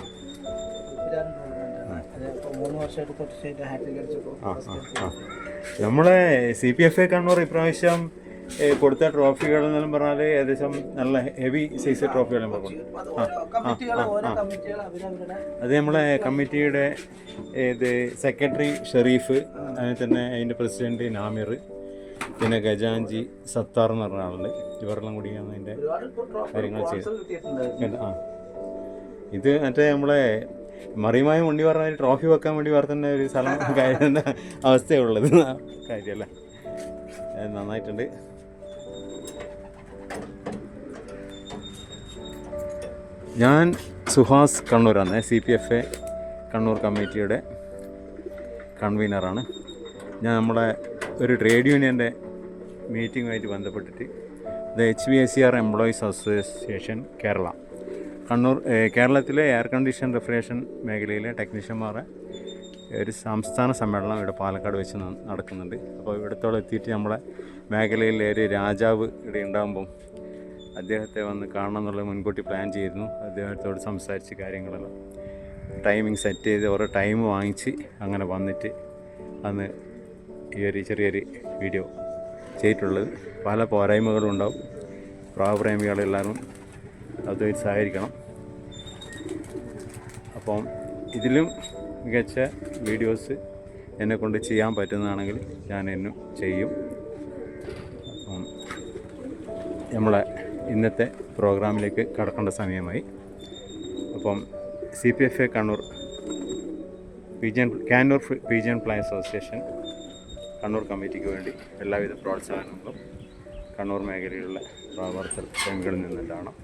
പുൽപ്പുരാരം ടൂർണമെന്റാണ്. അത് ഇപ്പോൾ 3 വർഷമായിട്ട് തുടർച്ചയായിട്ട് ഹാട്രിക് അടിച്ചപ്പോൾ നമ്മളെ CPFA കണ്ണൂർ ഇപ്രാവശ്യം കൊടുത്ത ട്രോഫികൾ എന്നെല്ലാം പറഞ്ഞാൽ ഏകദേശം നല്ല ഹെവി സൈസ് ട്രോഫികളാണ് കൊടുക്കുന്നത്. അത് നമ്മളെ കമ്മിറ്റിയുടെ ഇത് സെക്രട്ടറി ഷെറീഫ്, അതിന് തന്നെ അതിൻ്റെ പ്രസിഡന്റ് നാമിർ, പിന്നെ ഖജാൻജി സത്താർ എന്ന് പറഞ്ഞ ആളുണ്ട്. ഇവരെല്ലാം കൂടിയാണ് അതിൻ്റെ കാര്യങ്ങൾ ചെയ്തത്. ആ, ഇത് മറ്റേ നമ്മളെ മറിയുമായ മുണ്ടി പറഞ്ഞ ട്രോഫി വെക്കാൻ വേണ്ടി പറഞ്ഞ ഒരു സ്ഥലം കാര്യം അവസ്ഥയുള്ളത് കാര്യമല്ല. നന്നായിട്ടുണ്ട്. ഞാൻ സുഹാസ് കണ്ണൂരാണ്, CPFA കണ്ണൂർ കമ്മിറ്റിയുടെ കൺവീനറാണ്. ഞാൻ നമ്മളെ ഒരു ട്രേഡ് യൂണിയൻ്റെ മീറ്റിങ്ങുമായിട്ട് ബന്ധപ്പെട്ടിട്ട് HVACR employees association Kerala Kannur, കേരളത്തിലെ എയർ കണ്ടീഷൻ റെഫ്രിജറേഷൻ മേഖലയിലെ ടെക്നീഷ്യന്മാരെ ഒരു സംസ്ഥാന സമ്മേളനം ഇവിടെ പാലക്കാട് വെച്ച് നടക്കുന്നുണ്ട്. അപ്പോൾ ഇവിടത്തോളം എത്തിയിട്ട് നമ്മളെ മേഖലയിലെ ഒരു രാജാവ് ഇവിടെ ഉണ്ടാകുമ്പം അദ്ദേഹത്തെ വന്ന് കാണണം എന്നുള്ളത് മുൻകൂട്ടി പ്ലാൻ ചെയ്തിരുന്നു. അദ്ദേഹത്തോട് സംസാരിച്ച് കാര്യങ്ങളെല്ലാം ടൈമിങ് സെറ്റ് ചെയ്ത് ഓരോ ടൈം വാങ്ങിച്ച് അങ്ങനെ വന്നിട്ട് അന്ന് ഈ ഒരു ചെറിയൊരു വീഡിയോ ചെയ്തിട്ടുള്ളത്. പല പോരായ്മകളും ഉണ്ടാവും. പ്രാവപ്രേമികളെല്ലാവരും അതുമായിട്ട് സഹകരിക്കണം. അപ്പം ഇതിലും മികച്ച വീഡിയോസ് എന്നെക്കൊണ്ട് ചെയ്യാൻ പറ്റുന്നതാണെങ്കിൽ ഞാൻ എന്നും ചെയ്യും. അപ്പം നമ്മളെ ഇന്നത്തെ പ്രോഗ്രാമിലേക്ക് കടക്കേണ്ട സമയമായി. അപ്പം CPFA Kannur Kanoor region plan association Kannur കമ്മിറ്റിക്ക് വേണ്ടി എല്ലാവിധ പ്രോത്സാഹനങ്ങളും കണ്ണൂർ മേഖലയിലുള്ള പ്രവർത്തകരിൽ നിന്നുണ്ടാവണം.